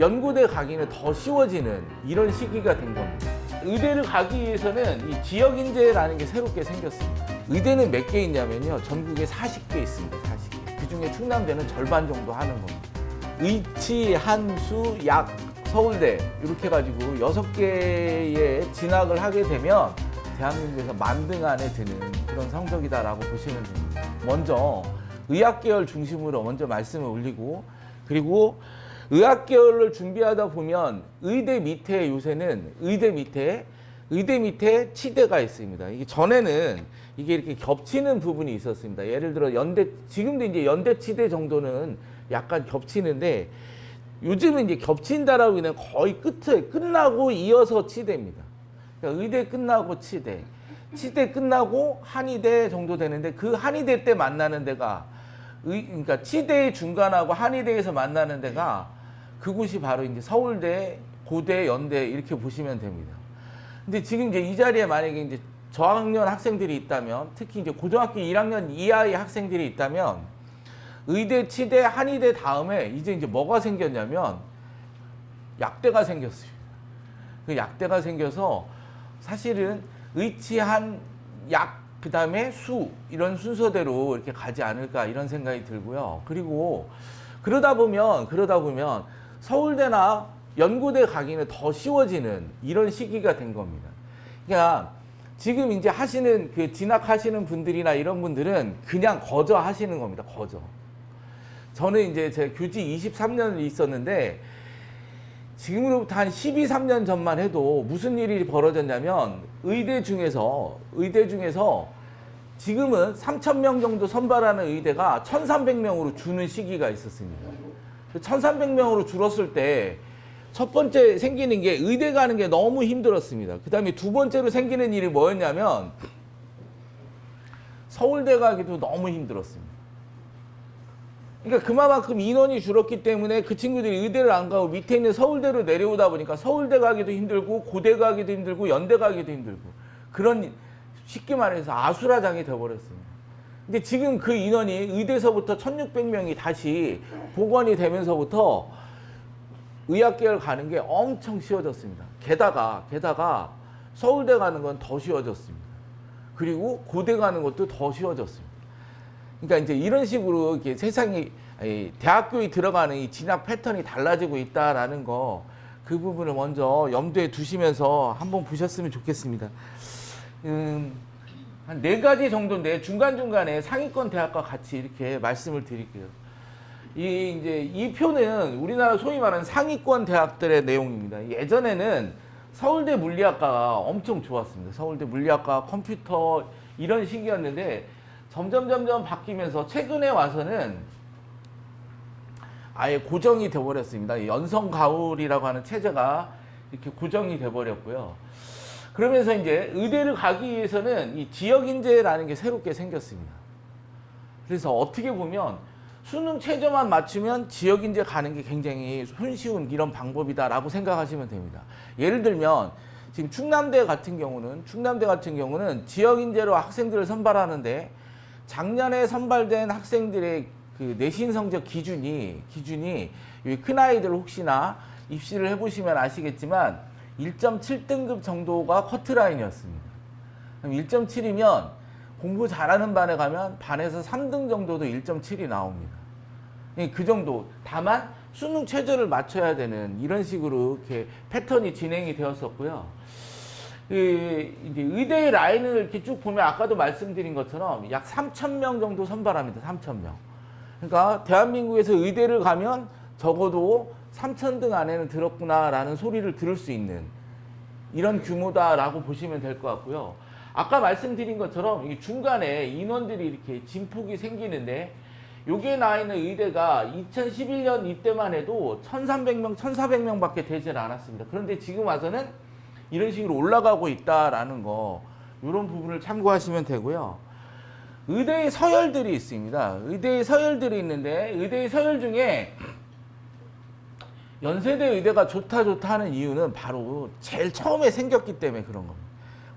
연고대 가기는 더 쉬워지는 이런 시기가 된 겁니다. 의대를 가기 위해서는 이 지역인재라는 게 새롭게 생겼습니다. 의대는 몇 개 있냐면요. 전국에 40개 있습니다. 40개. 그중에 충남대는 절반 정도 하는 겁니다. 의치, 한수, 약, 서울대 이렇게 가지고 6개에 진학을 하게 되면 대한민국에서 만등 안에 드는 그런 성적이다라고 보시면 됩니다. 먼저 의학계열 중심으로 먼저 말씀을 올리고, 그리고 의학계열을 준비하다 보면 의대 밑에 요새는 의대 밑에 치대가 있습니다. 이게 전에는 이게 이렇게 겹치는 부분이 있었습니다. 예를 들어 연대, 지금도 이제 연대 치대 정도는 약간 겹치는데 요즘은 이제 겹친다라고 하면 거의 끝에 끝나고 이어서 치대입니다. 그러니까 의대 끝나고 치대 끝나고 한의대 정도 되는데, 그 한의대 때 만나는 데가 그러니까 치대의 중간하고 한의대에서 만나는 데가 그곳이 바로 이제 서울대, 고대, 연대 이렇게 보시면 됩니다. 근데 지금 이제 이 자리에 만약에 이제 저학년 학생들이 있다면, 특히 이제 고등학교 1학년 이하의 학생들이 있다면 의대, 치대, 한의대 다음에 이제 뭐가 생겼냐면 약대가 생겼습니다. 그 약대가 생겨서 사실은 의치, 한, 약, 그 다음에 수 이런 순서대로 이렇게 가지 않을까 이런 생각이 들고요. 그리고 그러다 보면 서울대나 연고대 가기는 더 쉬워지는 이런 시기가 된 겁니다. 그러니까 지금 이제 하시는 그 진학하시는 분들이나 이런 분들은 그냥 거저 하시는 겁니다. 거저. 저는 이제 제 교직 23년을 있었는데 지금으로부터 한 12, 3년 전만 해도 무슨 일이 벌어졌냐면 의대 중에서 지금은 3,000명 정도 선발하는 의대가 1,300명으로 주는 시기가 있었습니다. 1,300명으로 줄었을 때 첫 번째 생기는 게 의대 가는 게 너무 힘들었습니다. 그 다음에 두 번째로 생기는 일이 뭐였냐면 서울대 가기도 너무 힘들었습니다. 그러니까 그만큼 인원이 줄었기 때문에 그 친구들이 의대를 안 가고 밑에 있는 서울대로 내려오다 보니까 서울대 가기도 힘들고 고대 가기도 힘들고 연대 가기도 힘들고, 그런 쉽게 말해서 아수라장이 되어버렸습니다. 근데 지금 그 인원이 의대에서부터 1,600명이 다시 복원이 되면서부터 의학계열 가는 게 엄청 쉬워졌습니다. 게다가 서울대 가는 건 더 쉬워졌습니다. 그리고 고대 가는 것도 더 쉬워졌습니다. 그러니까 이제 이런 식으로 이렇게 세상이, 대학교에 들어가는 이 진학 패턴이 달라지고 있다라는 거, 그 부분을 먼저 염두에 두시면서 한번 보셨으면 좋겠습니다. 한 4가지 정도인데 중간중간에 상위권 대학과 같이 이렇게 말씀을 드릴게요. 이 표는 우리나라 소위 말하는 상위권 대학들의 내용입니다. 예전에는 서울대 물리학과가 엄청 좋았습니다. 서울대 물리학과, 컴퓨터 이런 식이었는데 점점 바뀌면서 최근에 와서는 아예 고정이 돼버렸습니다. 연성가울이라고 하는 체제가 이렇게 고정이 돼버렸고요. 그러면서 이제 의대를 가기 위해서는 이 지역인재라는 게 새롭게 생겼습니다. 그래서 어떻게 보면 수능 최저만 맞추면 지역인재 가는 게 굉장히 손쉬운 이런 방법이다라고 생각하시면 됩니다. 예를 들면 지금 충남대 같은 경우는 지역인재로 학생들을 선발하는데 작년에 선발된 학생들의 그 내신 성적 기준이 큰 아이들 혹시나 입시를 해보시면 아시겠지만 1.7등급 정도가 커트라인이었습니다. 그럼 1.7이면 공부 잘하는 반에 가면 반에서 3등 정도도 1.7이 나옵니다. 그 정도. 다만 수능 최저를 맞춰야 되는 이런 식으로 이렇게 패턴이 진행이 되었었고요. 이제 의대의 라인을 이렇게 쭉 보면 아까도 말씀드린 것처럼 약 3,000명 정도 선발합니다. 3,000명. 그러니까 대한민국에서 의대를 가면 적어도 3,000등 안에는 들었구나라는 소리를 들을 수 있는 이런 규모다라고 보시면 될 것 같고요. 아까 말씀드린 것처럼 이 중간에 인원들이 이렇게 진폭이 생기는데, 여기에 나와 있는 의대가 2011년 이때만 해도 1,300명, 1,400명 밖에 되질 않았습니다. 그런데 지금 와서는 이런 식으로 올라가고 있다라는 거, 이런 부분을 참고하시면 되고요. 의대의 서열들이 있습니다. 의대의 서열들이 있는데, 의대의 서열 중에 연세대 의대가 좋다 하는 이유는 바로 제일 처음에 생겼기 때문에 그런 겁니다.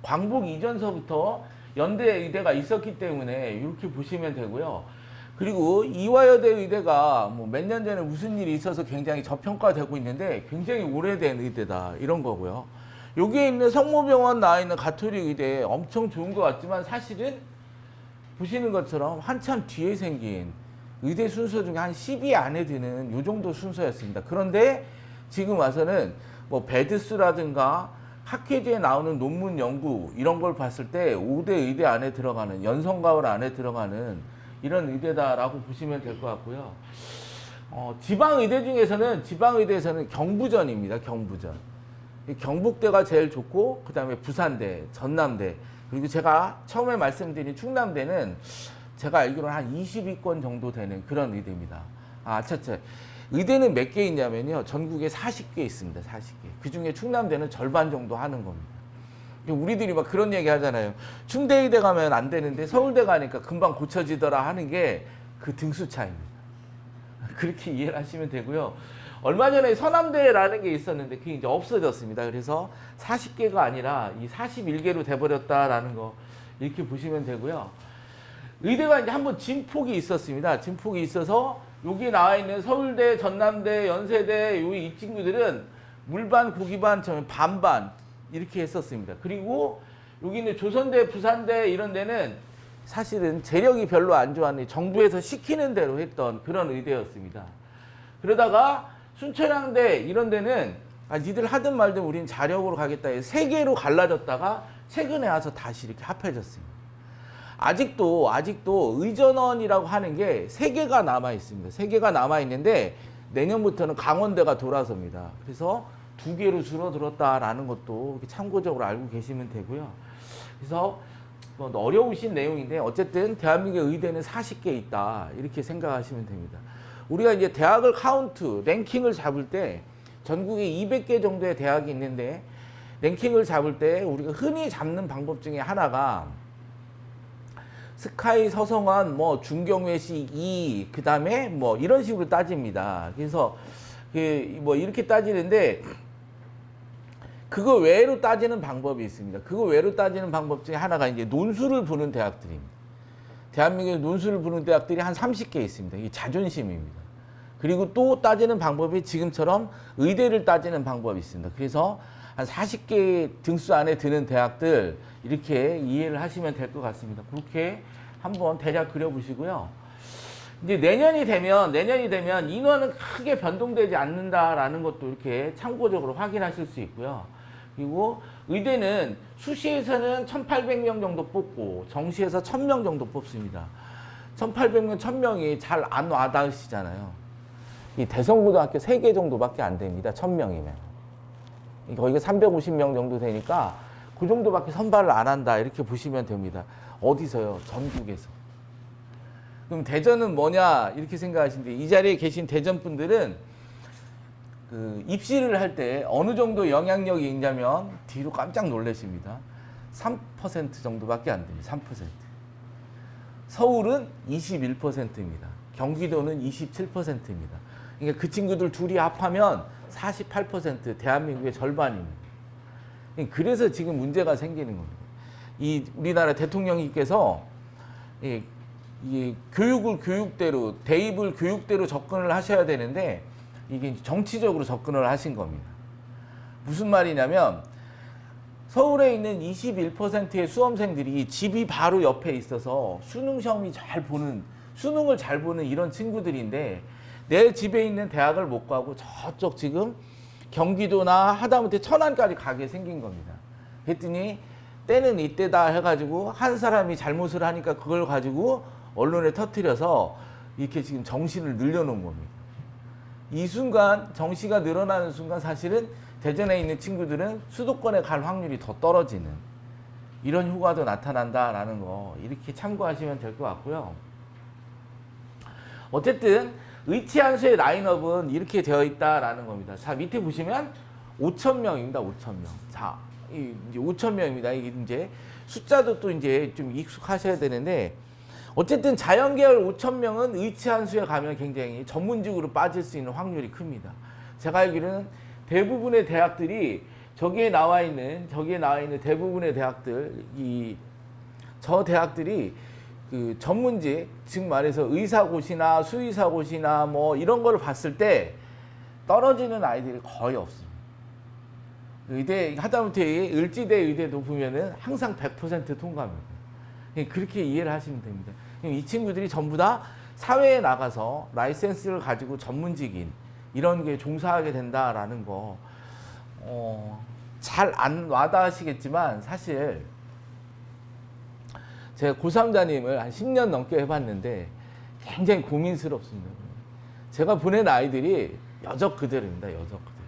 광복 이전서부터 연대 의대가 있었기 때문에 이렇게 보시면 되고요. 그리고 이화여대 의대가 뭐 몇 년 전에 무슨 일이 있어서 굉장히 저평가되고 있는데 굉장히 오래된 의대다 이런 거고요. 여기에 있는 성모병원 나와 있는 가톨릭 의대 엄청 좋은 것 같지만 사실은 보시는 것처럼 한참 뒤에 생긴 의대 순서 중에 한 10위 안에 드는 요 정도 순서였습니다. 그런데 지금 와서는 뭐 베드수라든가 학회지에 나오는 논문 연구 이런 걸 봤을 때 5대 의대 안에 들어가는 연성가을 안에 들어가는 이런 의대다라고 보시면 될 것 같고요. 지방의대에서는 경부전입니다. 경부전. 경북대가 제일 좋고 그다음에 부산대, 전남대 그리고 제가 처음에 말씀드린 충남대는 제가 알기로는 한 20위권 정도 되는 그런 의대입니다. 의대는 몇 개 있냐면요. 전국에 40개 있습니다. 40개. 그중에 충남대는 절반 정도 하는 겁니다. 우리들이 막 그런 얘기 하잖아요. 충대의대 가면 안 되는데 서울대 가니까 금방 고쳐지더라 하는 게 그 등수 차이입니다. 그렇게 이해를 하시면 되고요. 얼마 전에 서남대라는 게 있었는데 그게 이제 없어졌습니다. 그래서 40개가 아니라 이 41개로 돼버렸다라는 거 이렇게 보시면 되고요. 의대가 이제 한번 진폭이 있었습니다. 진폭이 있어서 여기 나와 있는 서울대, 전남대, 연세대 이 친구들은 물반, 고기반, 반반 이렇게 했었습니다. 그리고 여기 있는 조선대, 부산대 이런 데는 사실은 재력이 별로 안 좋았는데 정부에서 시키는 대로 했던 그런 의대였습니다. 그러다가 순천향대 이런 데는 니들 하든 말든 우린 자력으로 가겠다 해서 3개로 갈라졌다가 최근에 와서 다시 이렇게 합해졌습니다. 아직도 의전원이라고 하는 게 3개가 남아 있습니다. 3개가 남아 있는데 내년부터는 강원대가 돌아섭니다. 그래서 2개로 줄어들었다라는 것도 이렇게 참고적으로 알고 계시면 되고요. 그래서 뭐 어려우신 내용인데 어쨌든 대한민국의 의대는 40개 있다 이렇게 생각하시면 됩니다. 우리가 이제 대학을 랭킹을 잡을 때 전국에 200개 정도의 대학이 있는데 랭킹을 잡을 때 우리가 흔히 잡는 방법 중에 하나가 스카이, 서성원, 뭐 중경외시 2, 그 다음에 뭐 이런 식으로 따집니다. 그래서 뭐 이렇게 따지는데 그거 외로 따지는 방법이 있습니다. 그거 외로 따지는 방법 중에 하나가 이제 논술을 부는 대학들입니다. 대한민국에 논술을 부는 대학들이 한 30개 있습니다. 이게 자존심입니다. 그리고 또 따지는 방법이 지금처럼 의대를 따지는 방법이 있습니다. 그래서 한 40개 등수 안에 드는 대학들 이렇게 이해를 하시면 될 것 같습니다. 그렇게 한번 대략 그려보시고요. 이제 내년이 되면 인원은 크게 변동되지 않는다라는 것도 이렇게 참고적으로 확인하실 수 있고요. 그리고 의대는 수시에서는 1,800명 정도 뽑고 정시에서 1,000명 정도 뽑습니다. 1,800명, 1,000명이 잘 안 와닿으시잖아요. 이 대성고등학교 3개 정도밖에 안 됩니다. 1,000명이면. 거기가 350명 정도 되니까 그 정도밖에 선발을 안 한다 이렇게 보시면 됩니다. 어디서요? 전국에서. 그럼 대전은 뭐냐 이렇게 생각하시는데 이 자리에 계신 대전 분들은 그 입시를 할 때 어느 정도 영향력이 있냐면 뒤로 깜짝 놀라십니다. 3% 정도밖에 안 됩니다. 3%. 서울은 21%입니다. 경기도는 27%입니다. 그러니까 그 친구들 둘이 합하면 48% 대한민국의 절반입니다. 그래서 지금 문제가 생기는 겁니다. 이 우리나라 대통령님께서 이 교육을 교육대로, 대입을 교육대로 접근을 하셔야 되는데 이게 정치적으로 접근을 하신 겁니다. 무슨 말이냐면 서울에 있는 21%의 수험생들이 집이 바로 옆에 있어서 수능을 잘 보는 이런 친구들인데 내 집에 있는 대학을 못 가고 저쪽 지금 경기도나 하다못해 천안까지 가게 생긴 겁니다. 그랬더니 때는 이때다 해가지고 한 사람이 잘못을 하니까 그걸 가지고 언론에 터뜨려서 이렇게 지금 정시를 늘려놓은 겁니다. 이 순간 정시가 늘어나는 순간 사실은 대전에 있는 친구들은 수도권에 갈 확률이 더 떨어지는 이런 효과도 나타난다라는 거 이렇게 참고하시면 될 것 같고요. 어쨌든 의치한수의 라인업은 이렇게 되어 있다라는 겁니다. 자, 밑에 보시면 5,000명입니다. 5,000명. 자, 이제 5,000명입니다. 이게 이제 숫자도 또 이제 좀 익숙하셔야 되는데 어쨌든 자연계열 5,000명은 의치한수에 가면 굉장히 전문직으로 빠질 수 있는 확률이 큽니다. 제가 알기로는 대부분의 대학들이 저기에 나와 있는 대부분의 대학들 저 대학들이 그 전문직, 즉 말해서 의사고시나 수의사고시나 뭐 이런 거를 봤을 때 떨어지는 아이들이 거의 없습니다. 의대, 하다못해 을지대 의대도 보면은 항상 100% 통과합니다. 그렇게 이해를 하시면 됩니다. 이 친구들이 전부 다 사회에 나가서 라이센스를 가지고 전문직인 이런 게 종사하게 된다라는 거, 잘 안 와닿으시겠지만 사실 제가 고3자님을 한 10년 넘게 해봤는데 굉장히 고민스럽습니다. 제가 보낸 아이들이 여적 그대로입니다. 여적 그대로.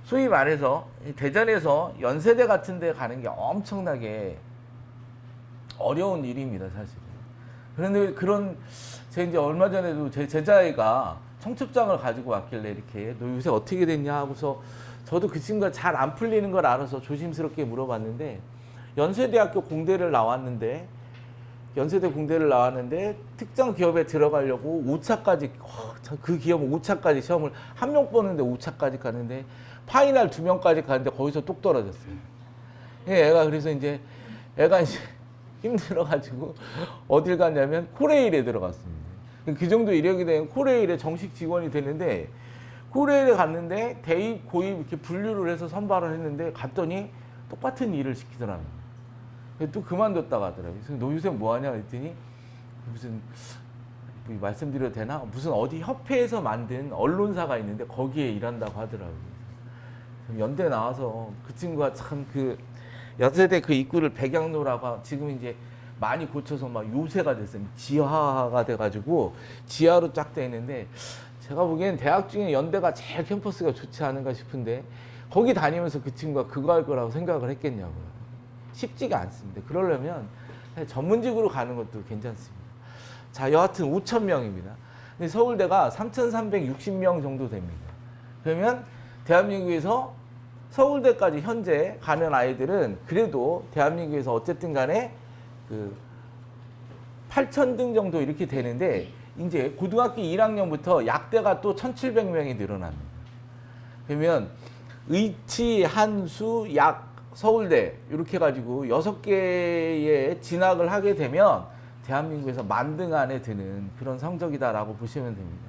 소위 말해서 대전에서 연세대 같은 데 가는 게 엄청나게 어려운 일입니다, 사실은. 그런데 제가 이제 얼마 전에도 제 제자애가 청첩장을 가지고 왔길래 이렇게 너 요새 어떻게 됐냐 하고서 저도 그 친구가 잘 안 풀리는 걸 알아서 조심스럽게 물어봤는데 연세대 공대를 나왔는데 특정 기업에 들어가려고 5차까지 그 기업은 5차까지 시험을 한 명 보는데 5차까지 가는데 파이널 2명까지 가는데 거기서 뚝 떨어졌어요. 그래서 이제 애가 이제 힘들어가지고 어딜 갔냐면 코레일에 들어갔습니다. 그 정도 이력이 되면 코레일에 정식 직원이 됐는데 코레일에 갔는데 대입, 고입 이렇게 분류를 해서 선발을 했는데 갔더니 똑같은 일을 시키더라고요. 또 그만뒀다고 하더라고요. 그래서 너 요새 뭐 하냐 그랬더니 무슨 말씀드려도 되나? 무슨 어디 협회에서 만든 언론사가 있는데 거기에 일한다고 하더라고요. 연대 나와서 그 친구가 참 그 연세대 그 입구를 백양로라고 지금 이제 많이 고쳐서 막 요새가 됐어요. 지하가 돼가지고 지하로 쫙 돼 있는데 제가 보기엔 대학 중에 연대가 제일 캠퍼스가 좋지 않은가 싶은데 거기 다니면서 그 친구가 그거 할 거라고 생각을 했겠냐고요. 쉽지가 않습니다. 그러려면 전문직으로 가는 것도 괜찮습니다. 자, 여하튼 5,000명입니다. 근데 서울대가 3,360명 정도 됩니다. 그러면 대한민국에서 서울대까지 현재 가는 아이들은 그래도 대한민국에서 어쨌든 간에 그 8,000등 정도 이렇게 되는데 이제 고등학교 1학년부터 약대가 또 1,700명이 늘어납니다. 그러면 의치, 한수, 약, 서울대 이렇게 해가지고 6개에 진학을 하게 되면 대한민국에서 만등 안에 드는 그런 성적이다라고 보시면 됩니다.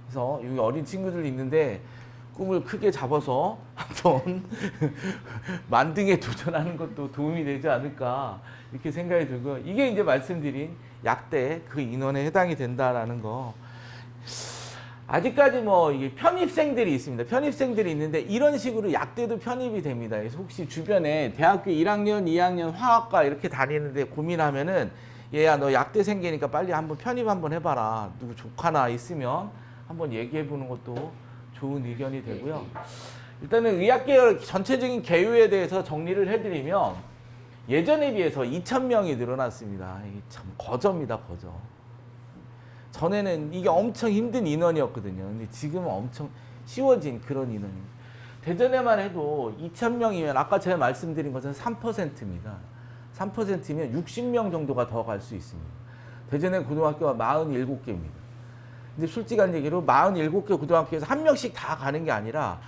그래서 여기 어린 친구들 있는데 꿈을 크게 잡아서 한번 만등에 도전하는 것도 도움이 되지 않을까 이렇게 생각이 들고 이게 이제 말씀드린 약대 그 인원에 해당이 된다라는 거. 아직까지 뭐 이게 편입생들이 있습니다. 편입생들이 있는데 이런 식으로 약대도 편입이 됩니다. 그래서 혹시 주변에 대학교 1학년, 2학년 화학과 이렇게 다니는데 고민하면은 얘야 너 약대 생기니까 빨리 한번 편입 한번 해봐라. 누구 조카나 있으면 한번 얘기해 보는 것도 좋은 의견이 되고요. 일단은 의학계열 전체적인 개요에 대해서 정리를 해드리면 예전에 비해서 2,000명이 늘어났습니다. 이게 참 거저입니다, 거저. 전에는 이게 엄청 힘든 인원이었거든요. 근데 지금은 엄청 쉬워진 그런 인원입니다. 대전에만 해도 2,000명이면 아까 제가 말씀드린 것은 3%입니다. 3%면 60명 정도가 더 갈 수 있습니다. 대전의 고등학교가 47개입니다. 근데 솔직한 얘기로 47개 고등학교에서 한 명씩 다 가는 게 아니라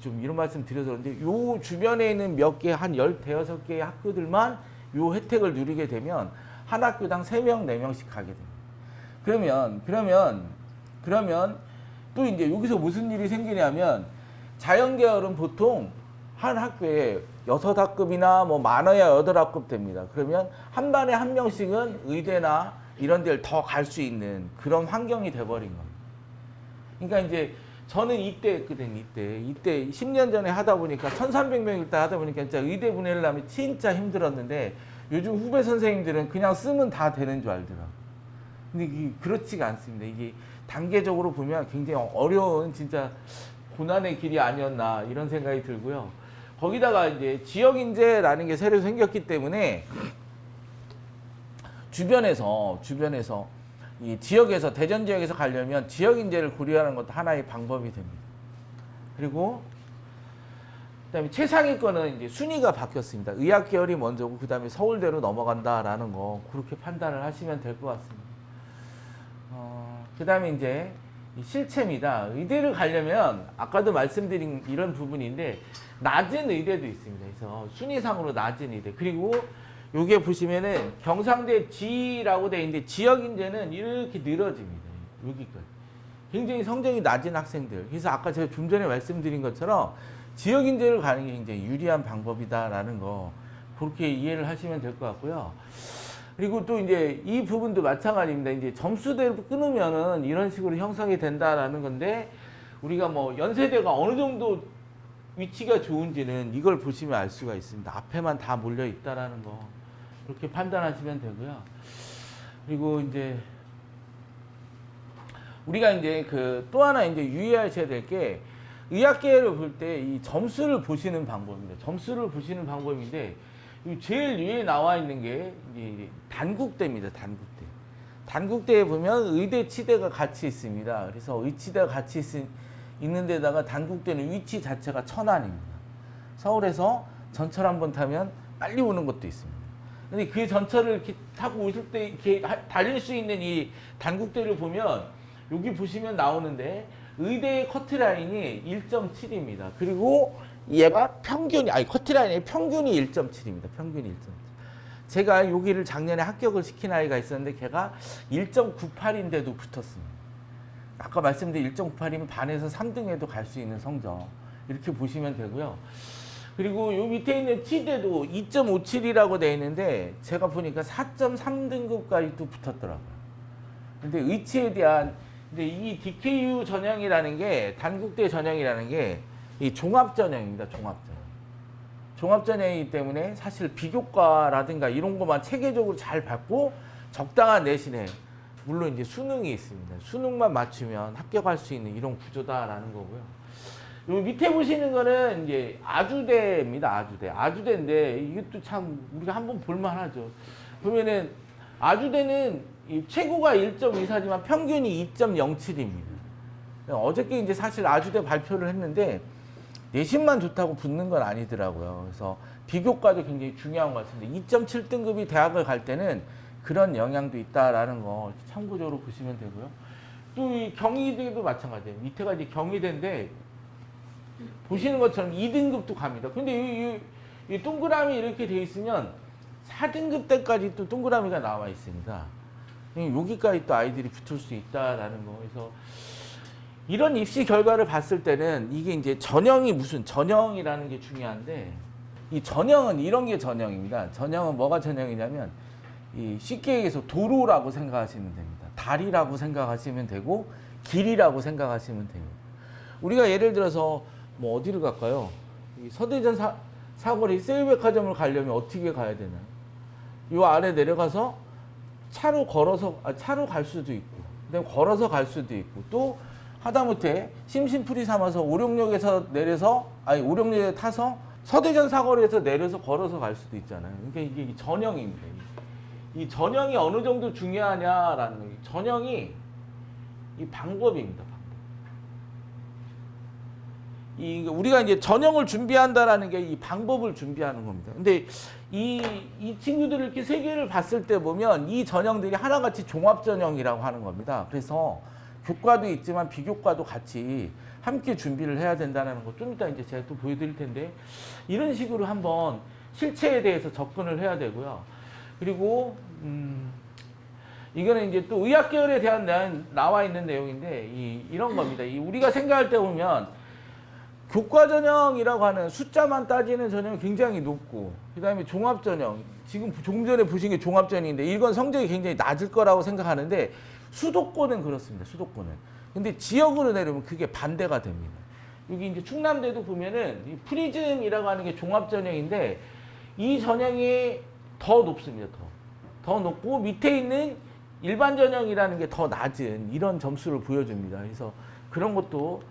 좀 이런 말씀 드려서 그런데 요 주변에 있는 몇 개, 한 15개의 학교들만 요 혜택을 누리게 되면 한 학교당 3명, 4명씩 가게 됩니다. 그러면 또 이제 여기서 무슨 일이 생기냐면 자연계열은 보통 한 학교에 6학급이나 뭐 많아야 8학급 됩니다. 그러면 한 반에 한 명씩은 의대나 이런 데를 더 갈 수 있는 그런 환경이 돼버린 겁니다. 그러니까 이제 저는 이때 했거든요. 이때 10년 전에 하다 보니까 1,300명 일단 하다 보니까 진짜 의대 분해를 하면 진짜 힘들었는데 요즘 후배 선생님들은 그냥 쓰면 다 되는 줄 알더라고요. 근데 이게 그렇지가 않습니다. 이게 단계적으로 보면 굉장히 어려운 진짜 고난의 길이 아니었나 이런 생각이 들고요. 거기다가 이제 지역인재라는 게 새로 생겼기 때문에 주변에서 이 지역에서 대전 지역에서 가려면 지역인재를 고려하는 것도 하나의 방법이 됩니다. 그리고 그다음에 최상위권은 이제 순위가 바뀌었습니다. 의학 계열이 먼저고 그다음에 서울대로 넘어간다라는 거 그렇게 판단을 하시면 될 것 같습니다. 그다음에 이제 실체입니다. 의대를 가려면 아까도 말씀드린 이런 부분인데 낮은 의대도 있습니다. 그래서 순위상으로 낮은 의대 그리고 요게 보시면은 경상대 G라고 돼 있는데 지역 인재는 이렇게 늘어집니다. 여기까지. 굉장히 성적이 낮은 학생들. 그래서 아까 제가 좀 전에 말씀드린 것처럼 지역 인재를 가는 게 굉장히 유리한 방법이다라는 거 그렇게 이해를 하시면 될 것 같고요. 그리고 또 이제 이 부분도 마찬가지입니다. 이제 점수대로 끊으면은 이런 식으로 형성이 된다라는 건데 우리가 뭐 연세대가 어느 정도 위치가 좋은지는 이걸 보시면 알 수가 있습니다. 앞에만 다 몰려 있다라는 거 그렇게 판단하시면 되고요. 그리고 이제 우리가 이제 그 또 하나 이제 유의하셔야 될 게 의학계를 볼 때 이 점수를 보시는 방법입니다. 점수를 보시는 방법인데 제일 위에 나와 있는 게 이제 단국대입니다. 단국대. 단국대에 보면 의대, 치대가 같이 있습니다. 그래서 의치대가 같이 있는 데다가 단국대는 위치 자체가 천안입니다. 서울에서 전철 한번 타면 빨리 오는 것도 있습니다. 근데 그 전철을 이렇게 타고 오실 때 이렇게 달릴 수 있는 이 단국대를 보면 여기 보시면 나오는데 의대의 커트라인이 1.7입니다. 그리고 얘가 평균이 커트라인의 평균이 1.7입니다. 평균이 1.7. 제가 여기를 작년에 합격을 시킨 아이가 있었는데 걔가 1.98인데도 붙었습니다. 아까 말씀드린 1.98이면 반에서 3등에도 갈 수 있는 성적. 이렇게 보시면 되고요. 그리고 요 밑에 있는 치대도 2.57이라고 되어 있는데 제가 보니까 4.3등급까지도 붙었더라고요. 근데 의치에 대한 근데 이 DKU 전형이라는 게 단국대 전형이라는 게 이 종합 전형입니다. 종합 전형. 종합 전형이기 때문에 사실 비교과라든가 이런 것만 체계적으로 잘 받고 적당한 내신에 물론 이제 수능이 있습니다. 수능만 맞추면 합격할 수 있는 이런 구조다라는 거고요. 요 밑에 보시는 거는 이제 아주대입니다. 아주대. 아주대인데 이것도 참 우리가 한번 볼만하죠. 보면은 아주대는 최고가 1.24지만 평균이 2.07입니다. 어저께 이제 사실 아주대 발표를 했는데 내신만 좋다고 붙는 건 아니더라고요. 그래서 비교과도 굉장히 중요한 것 같습니다. 2.7등급이 대학을 갈 때는 그런 영향도 있다라는 거 참고적으로 보시면 되고요. 또 이 경희대도 마찬가지예요. 밑에가 이제 경희대인데 보시는 것처럼 2등급도 갑니다. 근데 이 동그라미 이렇게 돼 있으면 4등급 때까지 또 동그라미가 나와 있습니다. 여기까지 또 아이들이 붙을 수 있다라는 거. 그래서 이런 입시 결과를 봤을 때는 이게 이제 전형이 무슨 전형이라는 게 중요한데 이 전형은 이런 게 전형입니다. 전형은 뭐가 전형이냐면 이 쉽게 얘기해서 도로라고 생각하시면 됩니다. 다리라고 생각하시면 되고 길이라고 생각하시면 됩니다. 우리가 예를 들어서 뭐 어디를 갈까요? 이 서대전 사거리 세이백화점을 가려면 어떻게 가야 되나요? 이 아래 내려가서 차로 갈 수도 있고, 그다음에 걸어서 갈 수도 있고, 또 하다못해 심심풀이 삼아서 오령역에 타서 서대전 사거리에서 내려서 걸어서 갈 수도 있잖아요. 그러니까 이게 전형입니다. 이 전형이 어느 정도 중요하냐라는 거예요. 전형이 이 방법입니다. 우리가 이제 전형을 준비한다라는 게 이 방법을 준비하는 겁니다. 근데 이 친구들을 이렇게 세 개를 봤을 때 보면 이 전형들이 하나같이 종합 전형이라고 하는 겁니다. 그래서 교과도 있지만 비교과도 같이 함께 준비를 해야 된다는 거 좀 이따 이제 제가 또 보여드릴 텐데 이런 식으로 한번 실체에 대해서 접근을 해야 되고요. 그리고 이거는 이제 또 의학 계열에 대한 나와 있는 내용인데 이런 겁니다. 우리가 생각할 때 보면 교과 전형이라고 하는 숫자만 따지는 전형이 굉장히 높고 그다음에 종합 전형 지금 조금 전에 보신 게 종합 전형인데 이건 성적이 굉장히 낮을 거라고 생각하는데 수도권은 그렇습니다. 수도권은. 근데 지역으로 내려오면 그게 반대가 됩니다. 여기 이제 충남대도 보면은 이 프리즘이라고 하는 게 종합 전형인데 이 전형이 더 높습니다. 더 높고 밑에 있는 일반 전형이라는 게 더 낮은 이런 점수를 보여줍니다. 그래서 그런 것도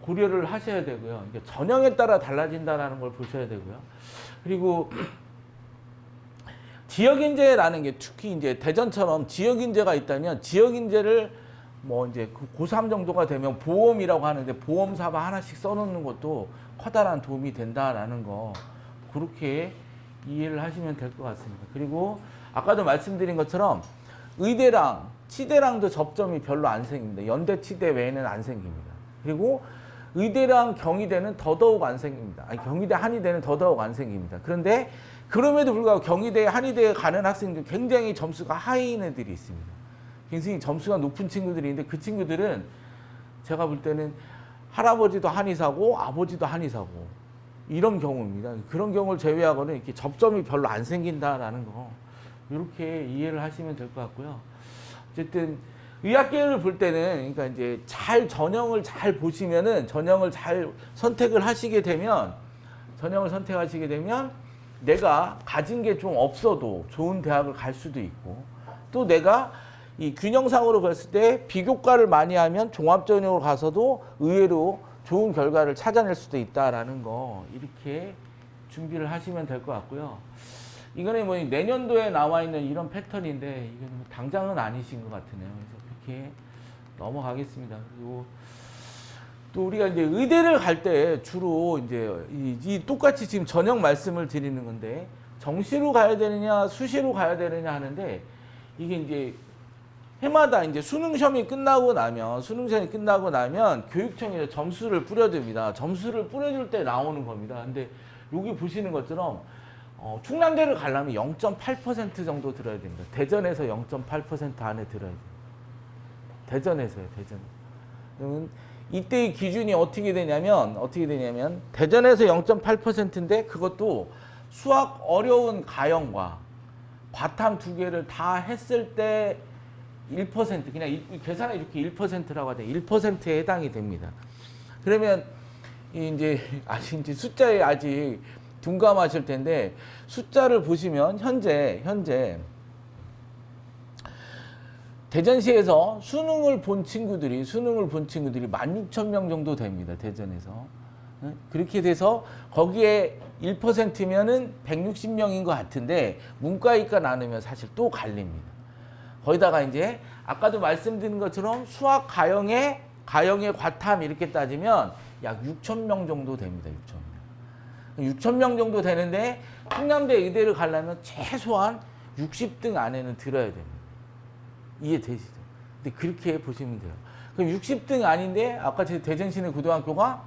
고려를 하셔야 되고요. 이게 전형에 따라 달라진다는 걸 보셔야 되고요. 그리고 지역인재라는 게 특히 이제 대전처럼 지역인재가 있다면 지역인재를 뭐 이제 고3 정도가 되면 보험이라고 하는데 보험사바 하나씩 써놓는 것도 커다란 도움이 된다라는 거 그렇게 이해를 하시면 될 것 같습니다. 그리고 아까도 말씀드린 것처럼 의대랑 치대랑도 접점이 별로 안 생깁니다. 연대 치대 외에는 안 생깁니다. 그리고 의대랑 경희대는 더더욱 안 생깁니다. 경희대 한의대는 더더욱 안 생깁니다. 그런데 그럼에도 불구하고 경희대, 한의대에 가는 학생들 굉장히 점수가 하이인 애들이 있습니다. 굉장히 점수가 높은 친구들이 있는데 그 친구들은 제가 볼 때는 할아버지도 한의사고 아버지도 한의사고 이런 경우입니다. 그런 경우를 제외하고는 이렇게 접점이 별로 안 생긴다라는 거 이렇게 이해를 하시면 될 것 같고요. 어쨌든 의학계를 볼 때는 그러니까 이제 전형을 잘 보시면은 전형을 선택하시게 되면 내가 가진 게 좀 없어도 좋은 대학을 갈 수도 있고 또 내가 이 균형상으로 봤을 때 비교과를 많이 하면 종합전형으로 가서도 의외로 좋은 결과를 찾아낼 수도 있다라는 거 이렇게 준비를 하시면 될 것 같고요. 이거는 뭐 내년도에 나와 있는 이런 패턴인데 이거는 뭐 당장은 아니신 것 같으네요. 그래서 그렇게 넘어가겠습니다. 그리고 또 우리가 이제 의대를 갈 때 주로 이제 이 똑같이 지금 전형 말씀을 드리는 건데 정시로 가야 되느냐 수시로 가야 되느냐 하는데 이게 이제 해마다 이제 수능 시험이 끝나고 나면 교육청에서 점수를 뿌려줍니다. 점수를 뿌려줄 때 나오는 겁니다. 근데 여기 보시는 것처럼 충남대를 가려면 0.8% 정도 들어야 됩니다. 대전에서 0.8% 안에 들어야 돼요. 대전에서요, 대전. 그러면 이때의 기준이 어떻게 되냐면 대전에서 0.8%인데 그것도 수학 어려운 가형과 과탐 두 개를 다 했을 때 1% 그냥 계산해 이렇게 1%라고 하죠. 1%에 해당이 됩니다. 그러면 이제 숫자에 아직 둔감하실 텐데 숫자를 보시면 현재 대전시에서 수능을 본 친구들이 16,000명 정도 됩니다. 대전에서. 그렇게 돼서 거기에 1%면은 160명인 것 같은데 문과 이과 나누면 사실 또 갈립니다. 거기다가 이제 아까도 말씀드린 것처럼 수학 가형의 과탐 이렇게 따지면 약 6,000명 정도 됩니다. 6,000명 정도 되는데 충남대 의대를 가려면 최소한 60등 안에는 들어야 됩니다. 이해되시죠? 근데 그렇게 보시면 돼요. 그럼 60등 아닌데 아까 제 대전시내 고등학교가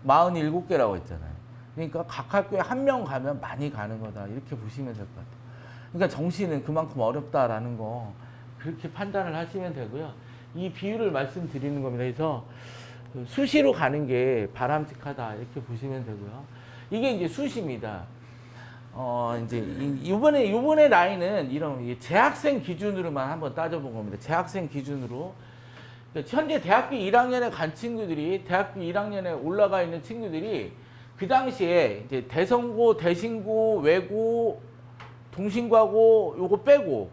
47개라고 했잖아요. 그러니까 각 학교에 한 명 가면 많이 가는 거다. 이렇게 보시면 될 것 같아요. 그러니까 정시는 그만큼 어렵다라는 거 그렇게 판단을 하시면 되고요. 이 비율을 말씀드리는 겁니다. 그래서 수시로 가는 게 바람직하다 이렇게 보시면 되고요. 이게 이제 수시입니다. 이제 이번에 나이는 이런 재학생 기준으로만 한번 따져본 겁니다. 재학생 기준으로 현재 대학교 1학년에 간 친구들이 대학교 1학년에 올라가 있는 친구들이 그 당시에 이제 대성고, 대신고, 외고, 동신고하고 요거 빼고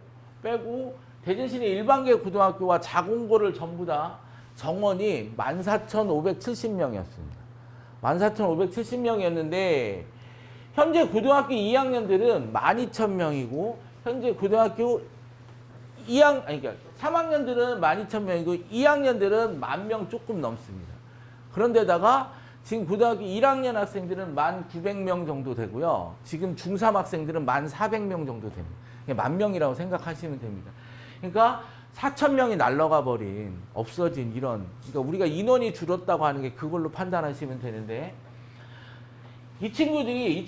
대전시내 일반계 고등학교와 자공고를 전부 다 정원이 14,570명이었습니다. 14,570명이었는데 현재 고등학교 2학년들은 12,000명이고 현재 고등학교 3학년들은 12,000명이고 2학년들은 10,000명 조금 넘습니다. 그런데다가 지금 고등학교 1학년 학생들은 1,900명 정도 되고요. 지금 중3 학생들은 1,400명 정도 됩니다. 10,000명이라고 생각하시면 됩니다. 그러니까 4,000명이 날아가 버린 없어진 그러니까 우리가 인원이 줄었다고 하는 게 그걸로 판단하시면 되는데 이 친구들이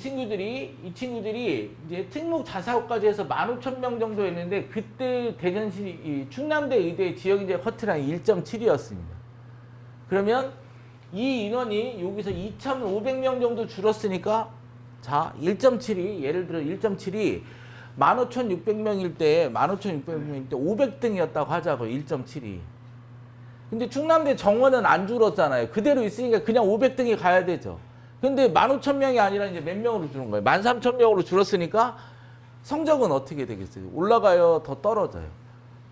이제 특목 자사고까지 해서 15,000명 정도 했는데 그때 대전시 충남대 의대 지역인재 커트라인이 1.7이었습니다. 그러면 이 인원이 여기서 2,500명 정도 줄었으니까 자 1.7이 예를 들어 1.7이 15,600명일 때 500등이었다고 하자고요. 1.7이. 근데 충남대 정원은 안 줄었잖아요. 그대로 있으니까 그냥 500등이 가야 되죠. 근데 15,000명이 아니라 이제 몇 명으로 줄은 거예요? 13,000명으로 줄었으니까 성적은 어떻게 되겠어요? 올라가요? 더 떨어져요?